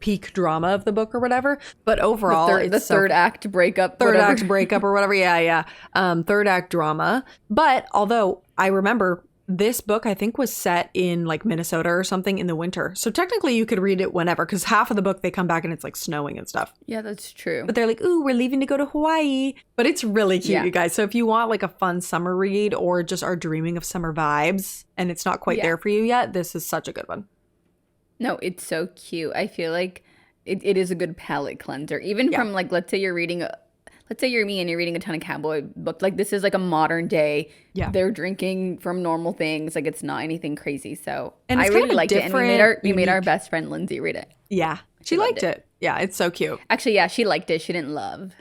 peak drama of the book or whatever. But overall, the third act breakup. Third act breakup or whatever. Yeah. Third act drama. But although I remember this book, I think, was set in like Minnesota or something in the winter. So technically you could read it whenever, because half of the book they come back and it's like snowing and stuff. Yeah, that's true. But they're like, ooh, we're leaving to go to Hawaii. But it's really cute, you guys. So if you want like a fun summer read or just are dreaming of summer vibes and it's not quite there for you yet, this is such a good one. No, it's so cute. I feel like it is a good palate cleanser. Even from like, let's say you're me and you're reading a ton of cowboy books. Like this is like a modern day. Yeah. They're drinking from normal things. Like it's not anything crazy. So and I really liked it. And we made our best friend Lindsay read it. Yeah. She liked it. Yeah. It's so cute. Actually, yeah, she liked it. She didn't love.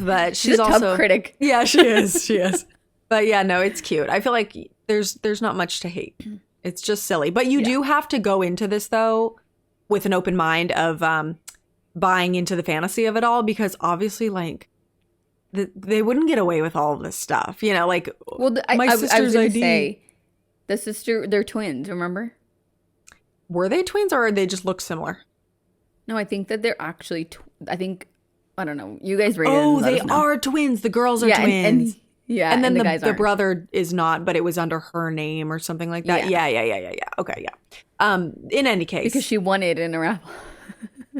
But she's a also tough critic. Yeah, she is. She is. But yeah, no, it's cute. I feel like there's not much to hate. It's just silly. But you do have to go into this though with an open mind of buying into the fantasy of it all, because obviously like they wouldn't get away with all of this stuff, like I was gonna say they're twins, remember? Were they twins or they just look similar? No, I think that they're actually I don't know, you guys read it. Oh, they are twins. The girls are twins. And then the brother is not, but it was under her name or something like that. Yeah. Okay, yeah. In any case, because she won it in a raffle.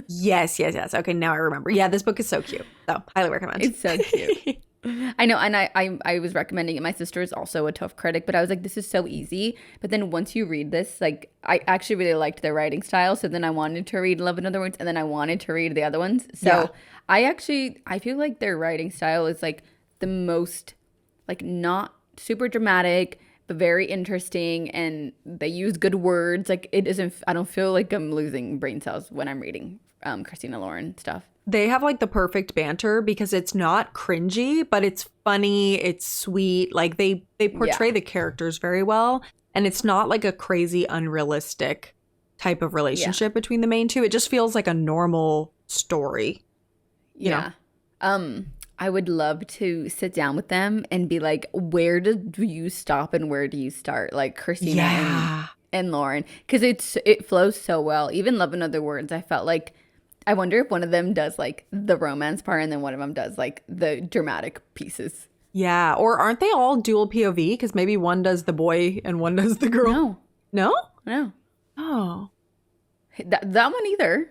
Yes. Okay, now I remember. Yeah, this book is so cute. So, highly recommend. It's so cute. I know, and I was recommending it. My sister is also a tough critic, but I was like, this is so easy. But then once you read this, like, I actually really liked their writing style. So then I wanted to read Love in Other Words, and then I wanted to read the other ones. So I feel like their writing style is like the most, like, not super dramatic, but very interesting, and they use good words. Like I don't feel like I'm losing brain cells when I'm reading Christina Lauren stuff. They have like the perfect banter because it's not cringy, but it's funny, it's sweet. Like they portray the characters very well, and it's not like a crazy unrealistic type of relationship between the main two. It just feels like a normal story. You know? I would love to sit down with them and be like, where do you stop and where do you start? Like Christina and Lauren. Because it flows so well. Even Love in Other Words, I felt like, I wonder if one of them does like the romance part and then one of them does like the dramatic pieces. Yeah. Or aren't they all dual POV? Because maybe one does the boy and one does the girl. No? Oh. That one either.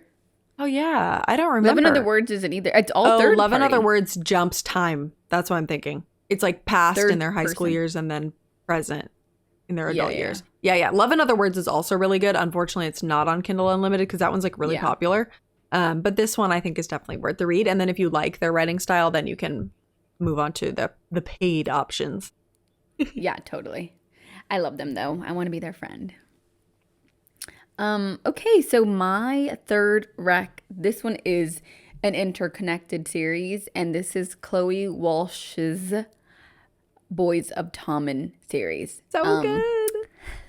Oh, yeah. I don't remember. Love in Other Words isn't either. It's all third Love in party. Other Words jumps time. That's what I'm thinking. It's like past in their high school years and then present in their adult years. Yeah. Love in Other Words is also really good. Unfortunately, it's not on Kindle Unlimited because that one's like really popular. But this one I think is definitely worth the read. And then if you like their writing style, then you can move on to the paid options. Yeah, totally. I love them though. I want to be their friend. Okay, so my third rec, this one is an interconnected series, and this is Chloe Walsh's Boys of Tommen series. So good.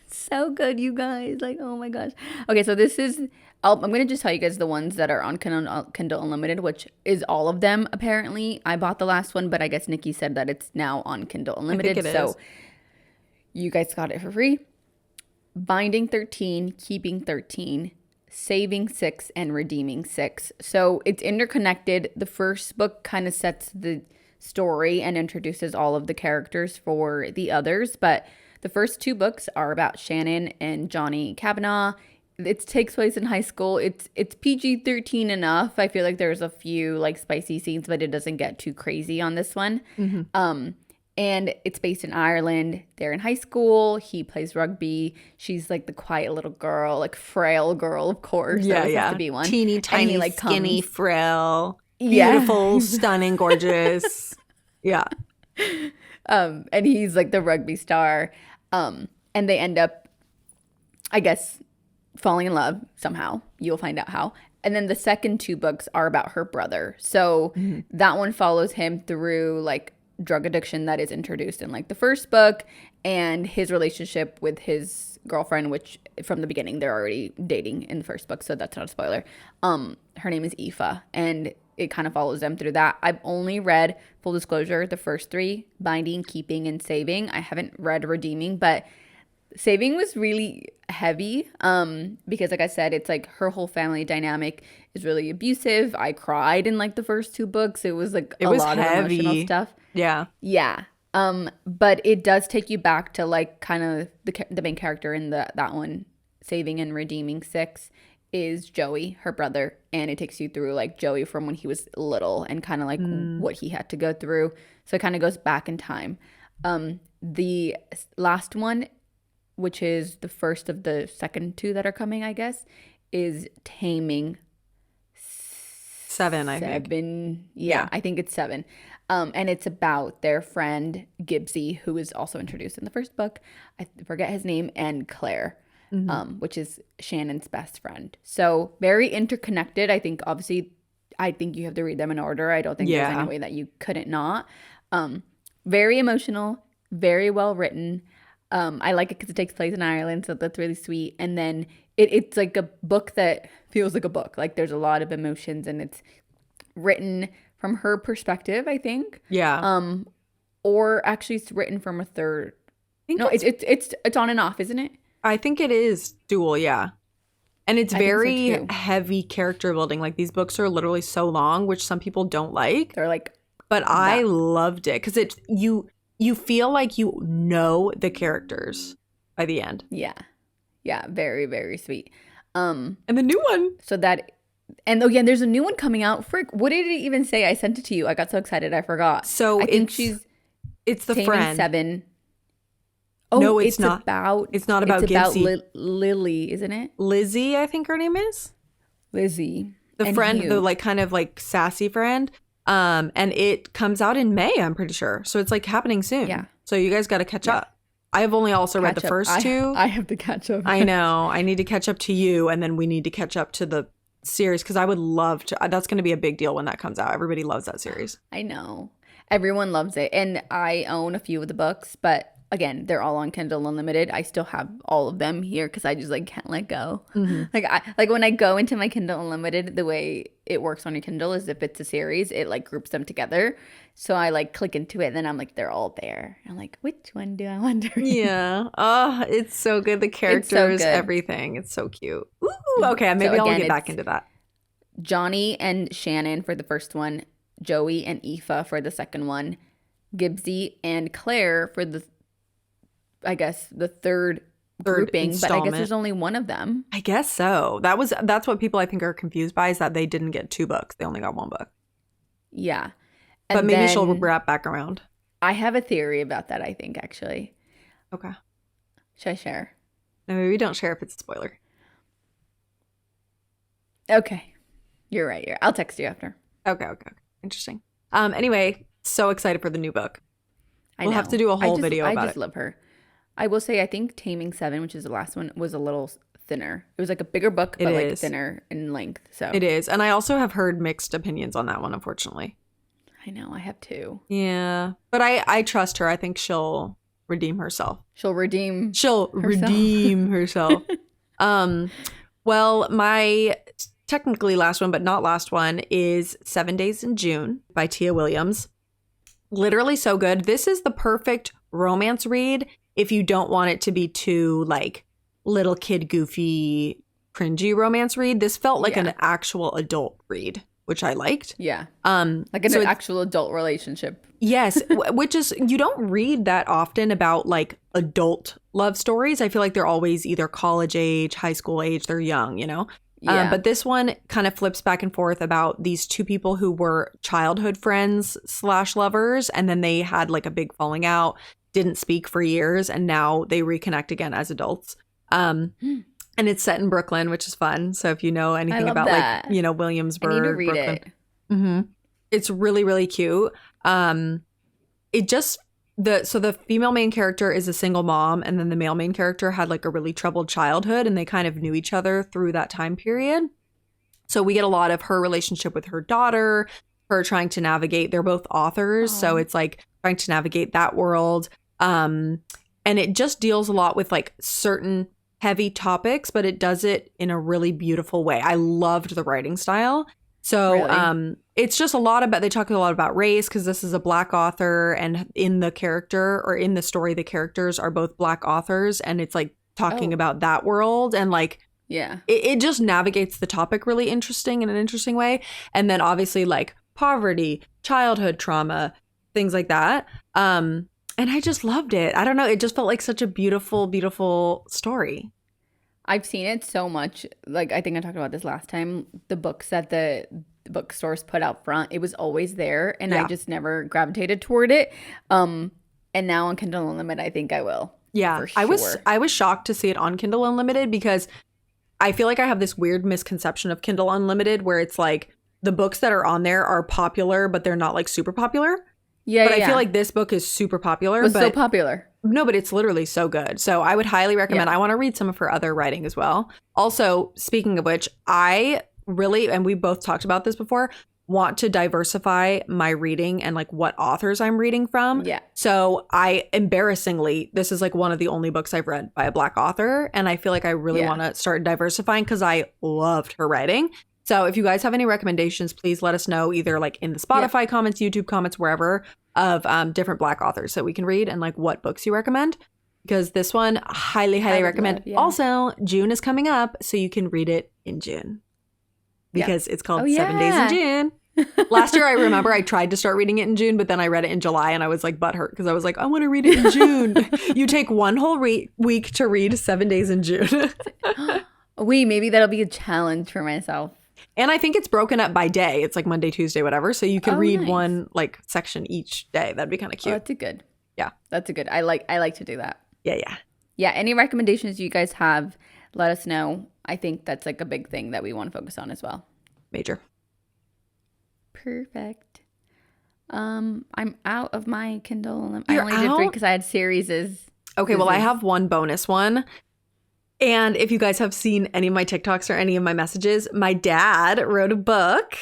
So good, you guys. Like, oh my gosh. Okay, so this is, I'm going to just tell you guys the ones that are on Kindle Unlimited, which is all of them, apparently. I bought the last one, but I guess Niki said that it's now on Kindle Unlimited. I think it is. You guys got it for free. Binding 13, Keeping 13, Saving 6, and Redeeming 6. So it's interconnected. The first book kind of sets the story and introduces all of the characters for the others. But the first 2 books are about Shannon and Johnny Kavanaugh. It takes place in high school. It's PG-13 enough. I feel like there's a few like spicy scenes, but it doesn't get too crazy on this one. And it's based in Ireland. They're in high school. He plays rugby. She's like the quiet little girl, like frail girl, of course. Yeah, has to be one. Teeny tiny, and he, like, skinny, frail, Yeah. beautiful, stunning, gorgeous. Yeah. And he's like the rugby star. And they end up, I guess, falling in love somehow. You'll find out how. And then the second 2 books are about her brother. So that one follows him through like drug addiction that is introduced in like the first book, and his relationship with his girlfriend, which from the beginning they're already dating in the first book, so that's not a spoiler. Her name is Aoife, and it kind of follows them through that. I've only read, full disclosure, the first 3, Binding, Keeping, and Saving. I haven't read Redeeming, but Saving was really heavy because, like I said, it's like her whole family dynamic is really abusive. I cried in like the first 2 books. It was like a lot of emotional stuff. Yeah. Yeah. But it does take you back to like kind of the main character in that one, Saving and Redeeming 6, is Joey, her brother, and it takes you through like Joey from when he was little and kind of like what he had to go through. So it kind of goes back in time. The last one, which is the first of the second 2 that are coming, I guess, is Taming 7, I think. Yeah, I think it's 7. And it's about their friend Gibbsy, who is also introduced in the first book. I forget his name, and Claire, which is Shannon's best friend. So very interconnected. I think you have to read them in order. I don't think there's any way that you couldn't not. Very emotional, very well written. I like it because it takes place in Ireland, so that's really sweet. And then it's like a book that feels like a book. Like there's a lot of emotions, and it's written from her perspective, I think. Yeah. Or actually, it's written from a third. No, it's on and off, isn't it? I think it is dual. Yeah. And it's very so heavy character building. Like these books are literally so long, which some people don't like. They're like, but I loved it because you feel like you know the characters by the end. Yeah. Yeah. Very, very sweet. And the new one. So that, and oh yeah, there's a new one coming out. Frick, what did it even say? I sent it to you. I got so excited. I forgot. So I think it's the Taming friend. 7. Oh, no, it's not. It's not about Gibbsy. Lily, isn't it? Lizzie, I think her name is. Lizzie. The and friend, Hugh. the like kind of like sassy friend. And it comes out in May, I'm pretty sure. So it's like happening soon. Yeah. So you guys got to catch up. I have only also read the first 2. I have to catch up. I know. I need to catch up to you, and then we need to catch up to the series because I would love to. That's going to be a big deal when that comes out. Everybody loves that series. I know. Everyone loves it. And I own a few of the books, but again, they're all on Kindle Unlimited. I still have all of them here because I just like can't let go. Like when I go into my Kindle Unlimited, the way it works on your Kindle is if it's a series, it like groups them together. So I like click into it, and then I'm like, they're all there. I'm like, which one do I want to read? Yeah. Oh, it's so good. The characters, everything. It's so cute. Ooh, okay. Maybe I'll get back into that. Johnny and Shannon for the first one, Joey and Aoife for the second one, Gibbsy and Claire for the, I guess, the third grouping, but I guess there's only one of them. I guess so. That's what people I think are confused by, is that they didn't get 2 books. They only got 1 book. Yeah. But maybe she'll wrap back around. I have a theory about that, I think, actually. Okay. Should I share? No, maybe don't share if it's a spoiler. Okay. You're right. I'll text you after. Okay. Interesting. Anyway, so excited for the new book. We'll have to do a whole video about it. I just love her. I will say, I think Taming 7, which is the last one, was a little thinner. It was like a bigger book, but like thinner in length. So it is. And I also have heard mixed opinions on that one, unfortunately. I know. I have too. Yeah. But I trust her. I think she'll redeem herself. She'll redeem herself. Well, my technically last one, but not last one, is 7 Days in June by Tia Williams. Literally so good. This is the perfect romance read if you don't want it to be too like little kid goofy cringy romance read. This felt like an actual adult read. which I liked. Yeah. Like an So actual adult relationship. yes, which is, you don't read that often about like adult love stories. I feel like they're always either college age, high school age, they're young, you know? Yeah. But this one kind of flips back and forth about these two people who were childhood friends / lovers, and then they had like a big falling out, didn't speak for years, and now they reconnect again as adults. And it's set in Brooklyn, which is fun. So if you know anything about that. like, you know, Williamsburg, I need to read Brooklyn. it. Mm-hmm. It's really, really cute. It just the female main character is a single mom, and then the male main character had like a really troubled childhood, and they kind of knew each other through that time period. So we get a lot of her relationship with her daughter, her trying to navigate. They're both authors, so it's like trying to navigate that world. And it just deals a lot with like certain heavy topics, but it does it in a really beautiful way. I loved the writing style. So Really? it's just a lot about, they talk a lot about race because this is a Black author, and in the character or in the story, the characters are both Black authors, and it's like talking about that world, and like Yeah. it just navigates the topic really interesting in an interesting way. And then obviously like poverty, childhood trauma, things like that. And I just loved it. I don't know. It just felt like such a beautiful, beautiful story. I've seen it so much. Like, I think I talked about this last time. The books that the bookstores put out front, it was always there, and I just never gravitated toward it. And now on Kindle Unlimited, I think I will. Yeah, for sure. I was shocked to see it on Kindle Unlimited because I feel like I have this weird misconception of Kindle Unlimited where it's like the books that are on there are popular, but they're not like super popular. Yeah, But I feel like this book is super popular. It's but so popular. No, but it's literally so good. So I would highly recommend. Yeah. I want to read some of her other writing as well. Also, speaking of which, I really, and we both talked about this before, want to diversify my reading and like what authors I'm reading from. Yeah. So embarrassingly, this is like one of the only books I've read by a Black author. And I feel like I really want to start diversifying because I loved her writing. So if you guys have any recommendations, please let us know either like in the Spotify comments, YouTube comments, wherever, of different Black authors that we can read and like what books you recommend. Because this one, highly, highly recommend. Also, June is coming up, so you can read it in June. Because it's called 7 Days in June. Last year, I remember I tried to start reading it in June, but then I read it in July and I was like butthurt because I was like, I want to read it in June. You take one whole week to read 7 Days in June. Maybe that'll be a challenge for myself. And I think it's broken up by day. It's like Monday, Tuesday, whatever. So you can read nice. one like section each day. That'd be kind of cute. Oh, that's a good. Yeah. That's a good. I like to do that. Yeah. Yeah. Any recommendations you guys have, let us know. I think that's like a big thing that we want to focus on as well. Major. Perfect. I'm out of my Kindle. You're I only did 3 out? because I had series. Okay, well, I have one bonus one. And if you guys have seen any of my TikToks or any of my messages, my dad wrote a book,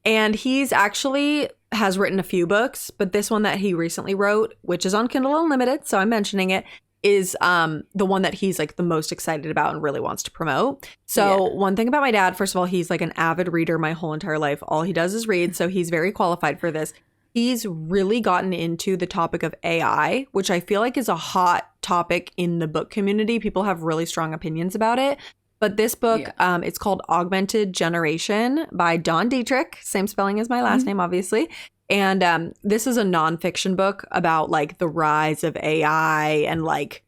and he's actually has written a few books, but this one that he recently wrote, which is on Kindle Unlimited, so I'm mentioning it, is the one that he's like the most excited about and really wants to promote. So one thing about my dad, first of all, he's like an avid reader my whole entire life. All he does is read, so he's very qualified for this. He's really gotten into the topic of AI, which I feel like is a hot topic in the book community. People have really strong opinions about it. But this book, it's called Augmented Generation by Dawn Dietrich. Same spelling as my last name, obviously. And this is a nonfiction book about like the rise of AI, and like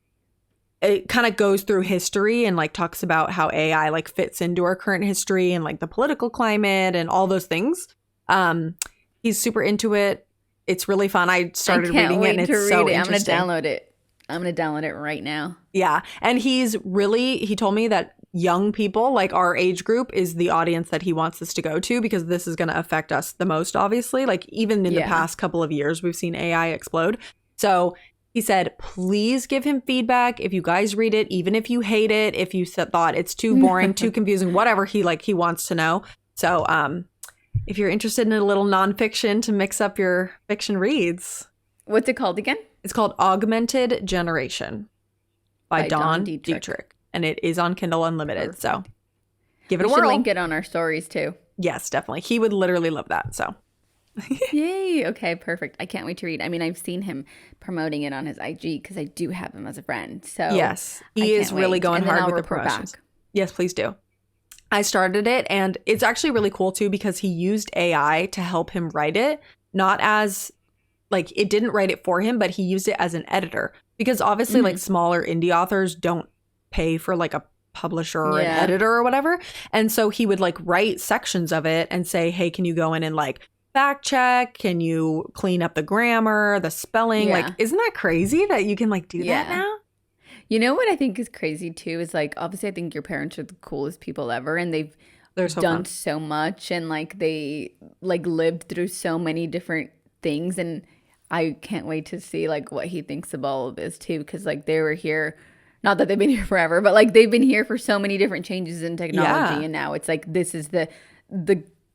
it kind of goes through history and like talks about how AI like fits into our current history and like the political climate and all those things. He's super into it. It's really fun. I started reading it and it's so interesting. I'm going to download it right now. Yeah. And he told me that young people, like our age group, is the audience that he wants this to go to, because this is going to affect us the most, obviously. Like even in the past couple of years, we've seen AI explode. So he said, please give him feedback. If you guys read it, even if you hate it, if you thought it's too boring, too confusing, whatever he wants to know. So, if you're interested in a little nonfiction to mix up your fiction reads. What's it called again? It's called Augmented Generation by Dawn Dietrich. And it is on Kindle Unlimited. Perfect. So give it a whirl. We should link it on our stories too. Yes, definitely. He would literally love that. So yay. Okay, perfect. I can't wait to read. I mean, I've seen him promoting it on his IG because I do have him as a friend. So yes, he is really going hard with the promotions. back. Yes, please do. I started it, and it's actually really cool too because he used AI to help him write it, not as like it didn't write it for him, but he used it as an editor because obviously like smaller indie authors don't pay for like a publisher or an editor or whatever. And so he would like write sections of it and say, hey, can you go in and like fact check? Can you clean up the grammar, the spelling? Like, isn't that crazy that you can like do that now? You know what I think is crazy too is like, obviously I think your parents are the coolest people ever, and they're so done so much, and like they like lived through so many different things, and I can't wait to see like what he thinks of all of this too, because like they were here, not that they've been here forever, but like they've been here for so many different changes in technology, and now it's like this is the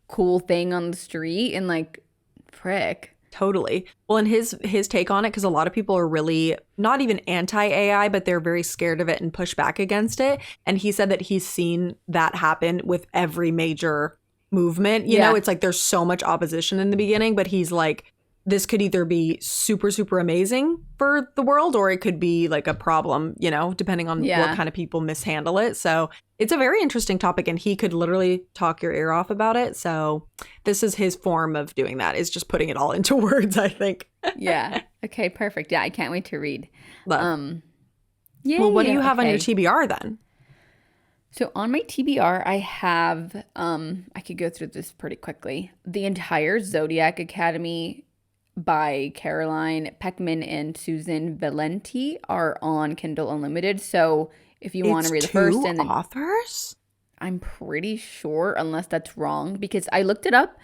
cool thing on the street, and like frick. Totally. Well, and his take on it, because a lot of people are really not even anti-AI, but they're very scared of it and push back against it. And he said that he's seen that happen with every major movement. You know, it's like there's so much opposition in the beginning, but he's like, this could either be super, super amazing for the world, or it could be like a problem, you know, depending on what kind of people mishandle it. So it's a very interesting topic, and he could literally talk your ear off about it. So this is his form of doing that, is just putting it all into words, I think. Yeah. Okay, perfect. Yeah, I can't wait to read. Well, what do you have on your TBR then? So on my TBR, I have, I could go through this pretty quickly. The entire Zodiac Academy by Caroline Peckman and Susan Valenti are on Kindle Unlimited. So if you want to read the first and then authors, I'm pretty sure, unless that's wrong, because I looked it up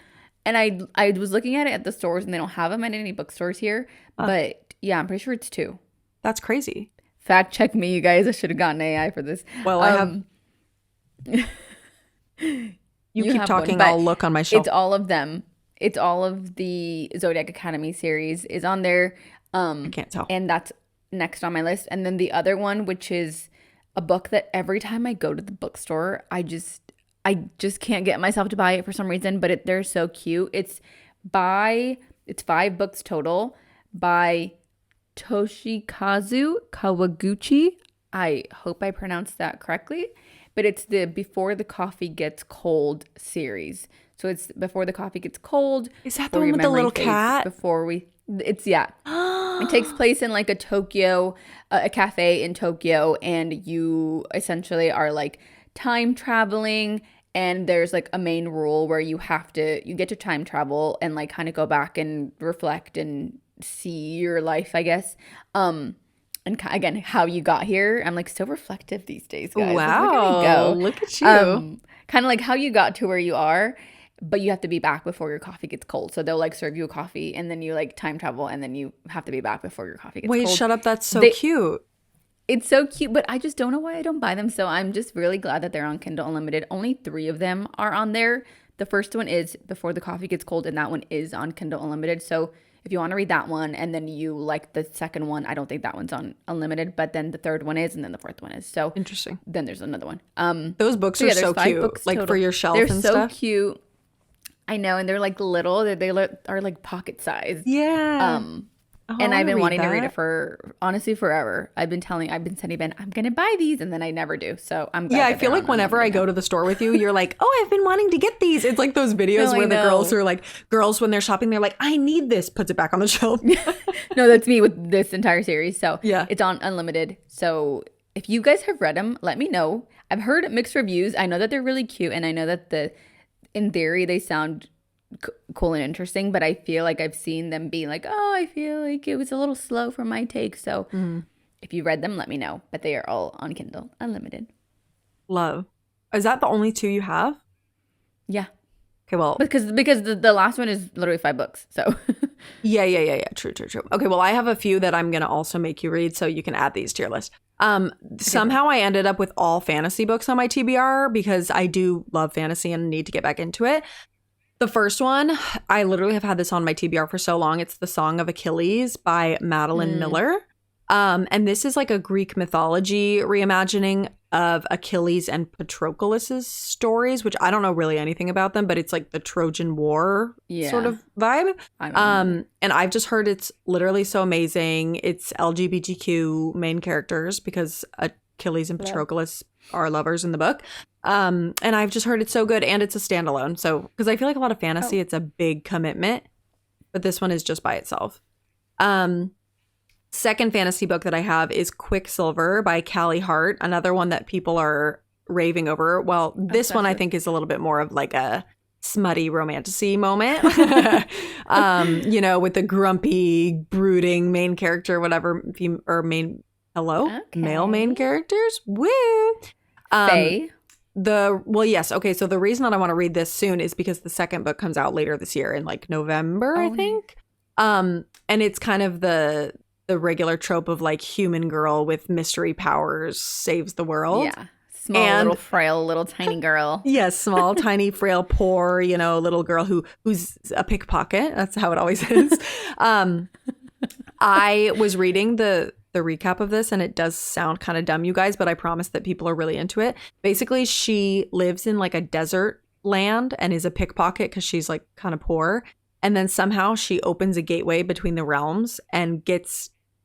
and I was looking at it at the stores and they don't have them at any bookstores here. But yeah, I'm pretty sure it's 2. That's crazy. Fact check me, you guys. I should have gotten AI for this. Well, I have. you keep talking. One, I'll look on my shelf. It's all of them. It's all of the Zodiac Academy series is on there. I can't tell. And that's next on my list. And then the other one, which is a book that every time I go to the bookstore, I just can't get myself to buy it for some reason. But they're so cute. It's 5 books total by Toshikazu Kawaguchi. I hope I pronounced that correctly. But it's the Before the Coffee Gets Cold series. So it's Before the Coffee Gets Cold. Is that the one with the little cat? It takes place in like a cafe in Tokyo, and you essentially are like time traveling, and there's like a main rule where you get to time travel and like kind of go back and reflect and see your life, I guess. And again, how you got here. I'm like so reflective these days, guys. Wow, look at you. Kind of like how you got to where you are. But you have to be back before your coffee gets cold. So they'll like serve you a coffee, and then you like time travel, and then you have to be back before your coffee gets cold. Wait, shut up. That's so cute. It's so cute, but I just don't know why I don't buy them. So I'm just really glad that they're on Kindle Unlimited. Only 3 of them are on there. The first one is Before the Coffee Gets Cold, and that one is on Kindle Unlimited. So if you want to read that one, and then you like the second one, I don't think that one's on Unlimited, but then the third one is, and then the fourth one is. So interesting. Then there's another one. Those books are so cute, like for your shelf and stuff. They're so cute. I know, and they're like little. They are like pocket size. Yeah. And I've been wanting to read it for honestly forever. I've been sending Ben, I'm gonna buy these, and then I never do. So I'm glad. Yeah, I feel like whenever I go to the store with you, you're like, oh, I've been wanting to get these. It's like those videos where the girls are like, when they're shopping, they're like, I need this, puts it back on the shelf. No, that's me with this entire series. So yeah, it's on Unlimited. So if you guys have read them, let me know. I've heard mixed reviews. I know that they're really cute, and I know that in theory they sound cool and interesting, but I feel like I've seen them be like, oh, I feel like it was a little slow for my take. So if you read them, let me know. But they are all on Kindle Unlimited. Love. Is that the only 2 you have? Yeah. Okay, well, because the last one is literally 5 books. So yeah. True. Okay, well, I have a few that I'm gonna also make you read, so you can add these to your list. Somehow I ended up with all fantasy books on my TBR because I do love fantasy and need to get back into it. The first one, I literally have had this on my TBR for so long. It's The Song of Achilles by Madeline Miller. And this is like a Greek mythology reimagining of Achilles and Patroclus' stories, which I don't know really anything about them, but it's like the Trojan War sort of vibe. And I've just heard it's literally so amazing. It's LGBTQ main characters because Achilles and Patroclus are lovers in the book. And I've just heard it's so good, and it's a standalone. So, because I feel like a lot of fantasy, it's a big commitment, but this one is just by itself. Second fantasy book that I have is Quicksilver by Callie Hart, another one that people are raving over. Well, this one I think is a little bit more of like a smutty romantasy moment, with the grumpy, brooding main character, whatever, male main characters. Woo! Faye. Yes. Okay. So the reason that I want to read this soon is because the second book comes out later this year in like November, I think. And it's kind of the regular trope of like human girl with mystery powers saves the world. Yeah. Small, little, frail, little, tiny girl. Yes, small, tiny, frail, poor, little girl who's a pickpocket. That's how it always is. I was reading the recap of this, and it does sound kind of dumb, you guys, but I promise that people are really into it. Basically, she lives in like a desert land and is a pickpocket because she's like kind of poor. And then somehow she opens a gateway between the realms and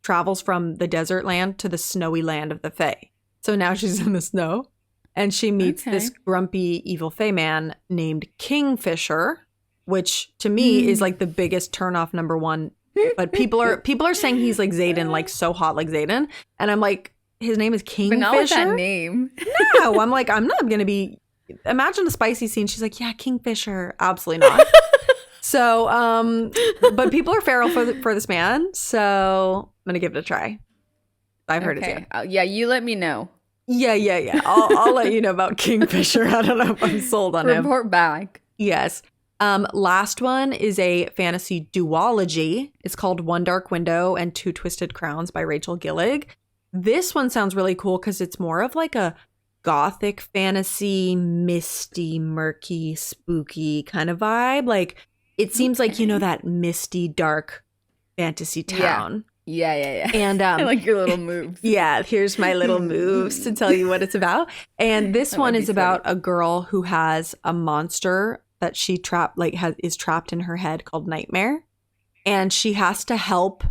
travels from the desert land to the snowy land of the Fae. So now she's in the snow, and she meets this grumpy, evil Fae man named Kingfisher, which to me is like the biggest turnoff number one. But people are saying he's like Xaden, like so hot like Xaden, and I'm like, his name is Kingfisher. But not with that name. No, I'm like, I'm not gonna be. Imagine a spicy scene. She's like, yeah, Kingfisher. Absolutely not. So, but people are feral for this man, so I'm gonna give it a try. I've heard it too. Yeah, you let me know. Yeah. I'll let you know about Kingfisher. I don't know if I'm sold on him. Report back. Yes. Last one is a fantasy duology. It's called One Dark Window and Two Twisted Crowns by Rachel Gillig. This one sounds really cool because it's more of like a gothic fantasy, misty, murky, spooky kind of vibe. Like it seems like, that misty, dark fantasy town. Yeah. And I like your little moves. Yeah, here's my little moves to tell you what it's about. And this one is about a girl who has a monster that she is trapped in her head called Nightmare. And she has to help,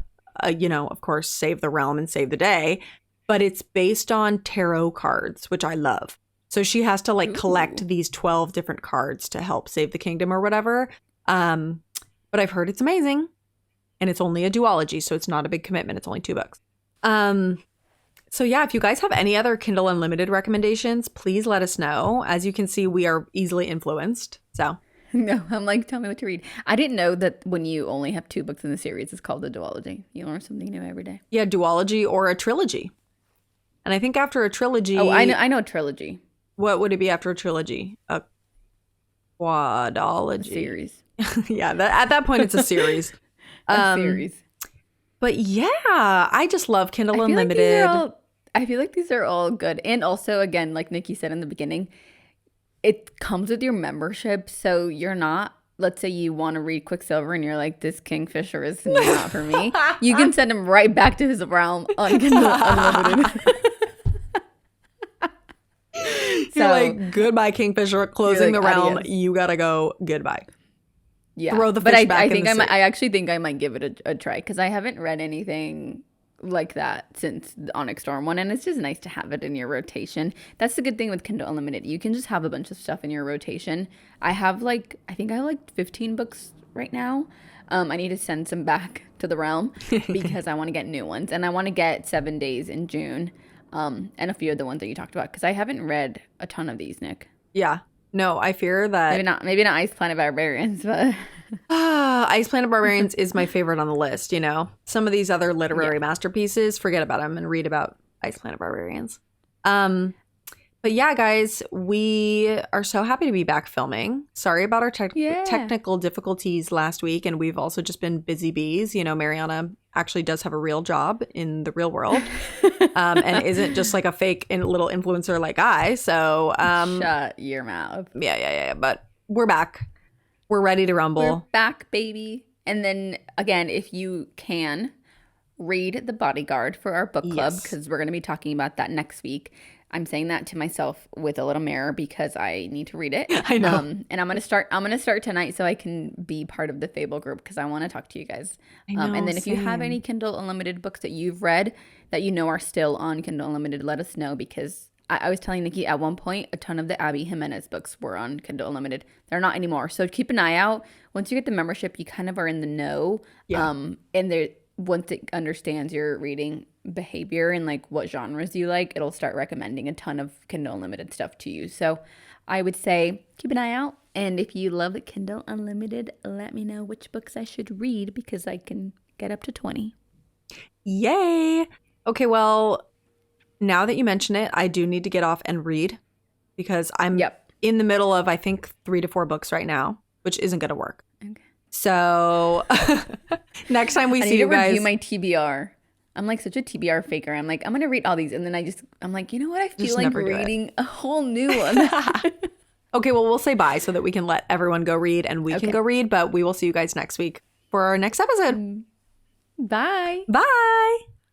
of course, save the realm and save the day. But it's based on tarot cards, which I love. So she has to collect these 12 different cards to help save the kingdom or whatever. But I've heard it's amazing. And it's only a duology, so it's not a big commitment. It's only 2 books. So yeah, if you guys have any other Kindle Unlimited recommendations, please let us know. As you can see, we are easily influenced. So no, I'm like, tell me what to read. I didn't know that when you only have 2 books in the series, it's called a duology. You learn something new every day. Yeah, duology or a trilogy. And I think after a trilogy... Oh, I know a trilogy. What would it be after a trilogy? A quadology. A series. Yeah, at that point, it's a series. Series. But yeah, I just love Kindle Unlimited. I feel like these are all good. And also, again, like Niki said in the beginning, it comes with your membership. So you're not, let's say you want to read Quicksilver and you're like, this Kingfisher is not for me. You can send him right back to his realm on Kindle Unlimited. You're like, goodbye, Kingfisher, closing the realm. Adios. You gotta go. Goodbye. Yeah, throw the fish back. I actually think I might give it a try because I haven't read anything like that since the Onyx Storm one, and it's just nice to have it in your rotation. That's the good thing with Kindle Unlimited. You can just have a bunch of stuff in your rotation. I have I think I have 15 books right now. I need to send some back to the realm because I want to get new ones, and I want to get 7 Days in June, and a few of the ones that you talked about because I haven't read a ton of these, Nick. Yeah. No, I fear that... Maybe not Ice Planet Barbarians, but... Ice Planet Barbarians is my favorite on the list, Some of these other literary masterpieces, forget about them and read about Ice Planet Barbarians. But yeah, guys, we are so happy to be back filming. Sorry about our technical difficulties last week, and we've also just been busy bees. Mariana actually does have a real job in the real world and isn't just like a fake little influencer like I. So shut your mouth. Yeah. But we're back. We're ready to rumble. We're back, baby. And then again, if you can, read The Bodyguard for our book club Yes. because we're going to be talking about that next week. I'm saying that to myself with a little mirror because I need to read it. I know. And I'm gonna start tonight so I can be part of the Fable group because I want to talk to you guys. I know, And then if you have same. any Kindle Unlimited books that you've read that you know are still on Kindle Unlimited, let us know because I was telling Nikki at one point a ton of the Abby Jimenez books were on Kindle Unlimited. They're not anymore. So keep an eye out. Once you get the membership, you kind of are in the know. Yeah. And there once it understands your reading behavior and like what genres you like, it'll start recommending a ton of Kindle Unlimited stuff to you. So I would say keep an eye out. And if you love Kindle Unlimited, let me know which books I should read because I can get up to 20. Yay. Okay, well, now that you mention it, I do need to get off and read because I'm in the middle of, I think, 3 to 4 books right now, which isn't going to work. Okay. So next time we I see need you to guys. review my TBR. I'm like such a TBR faker. I'm like, I'm going to read all these. And then I'm like, you know what? I feel Just like never do it. reading a whole new one. Okay, well, we'll say bye so that we can let everyone go read and we can go read, but we will see you guys next week for our next episode. Bye. Bye.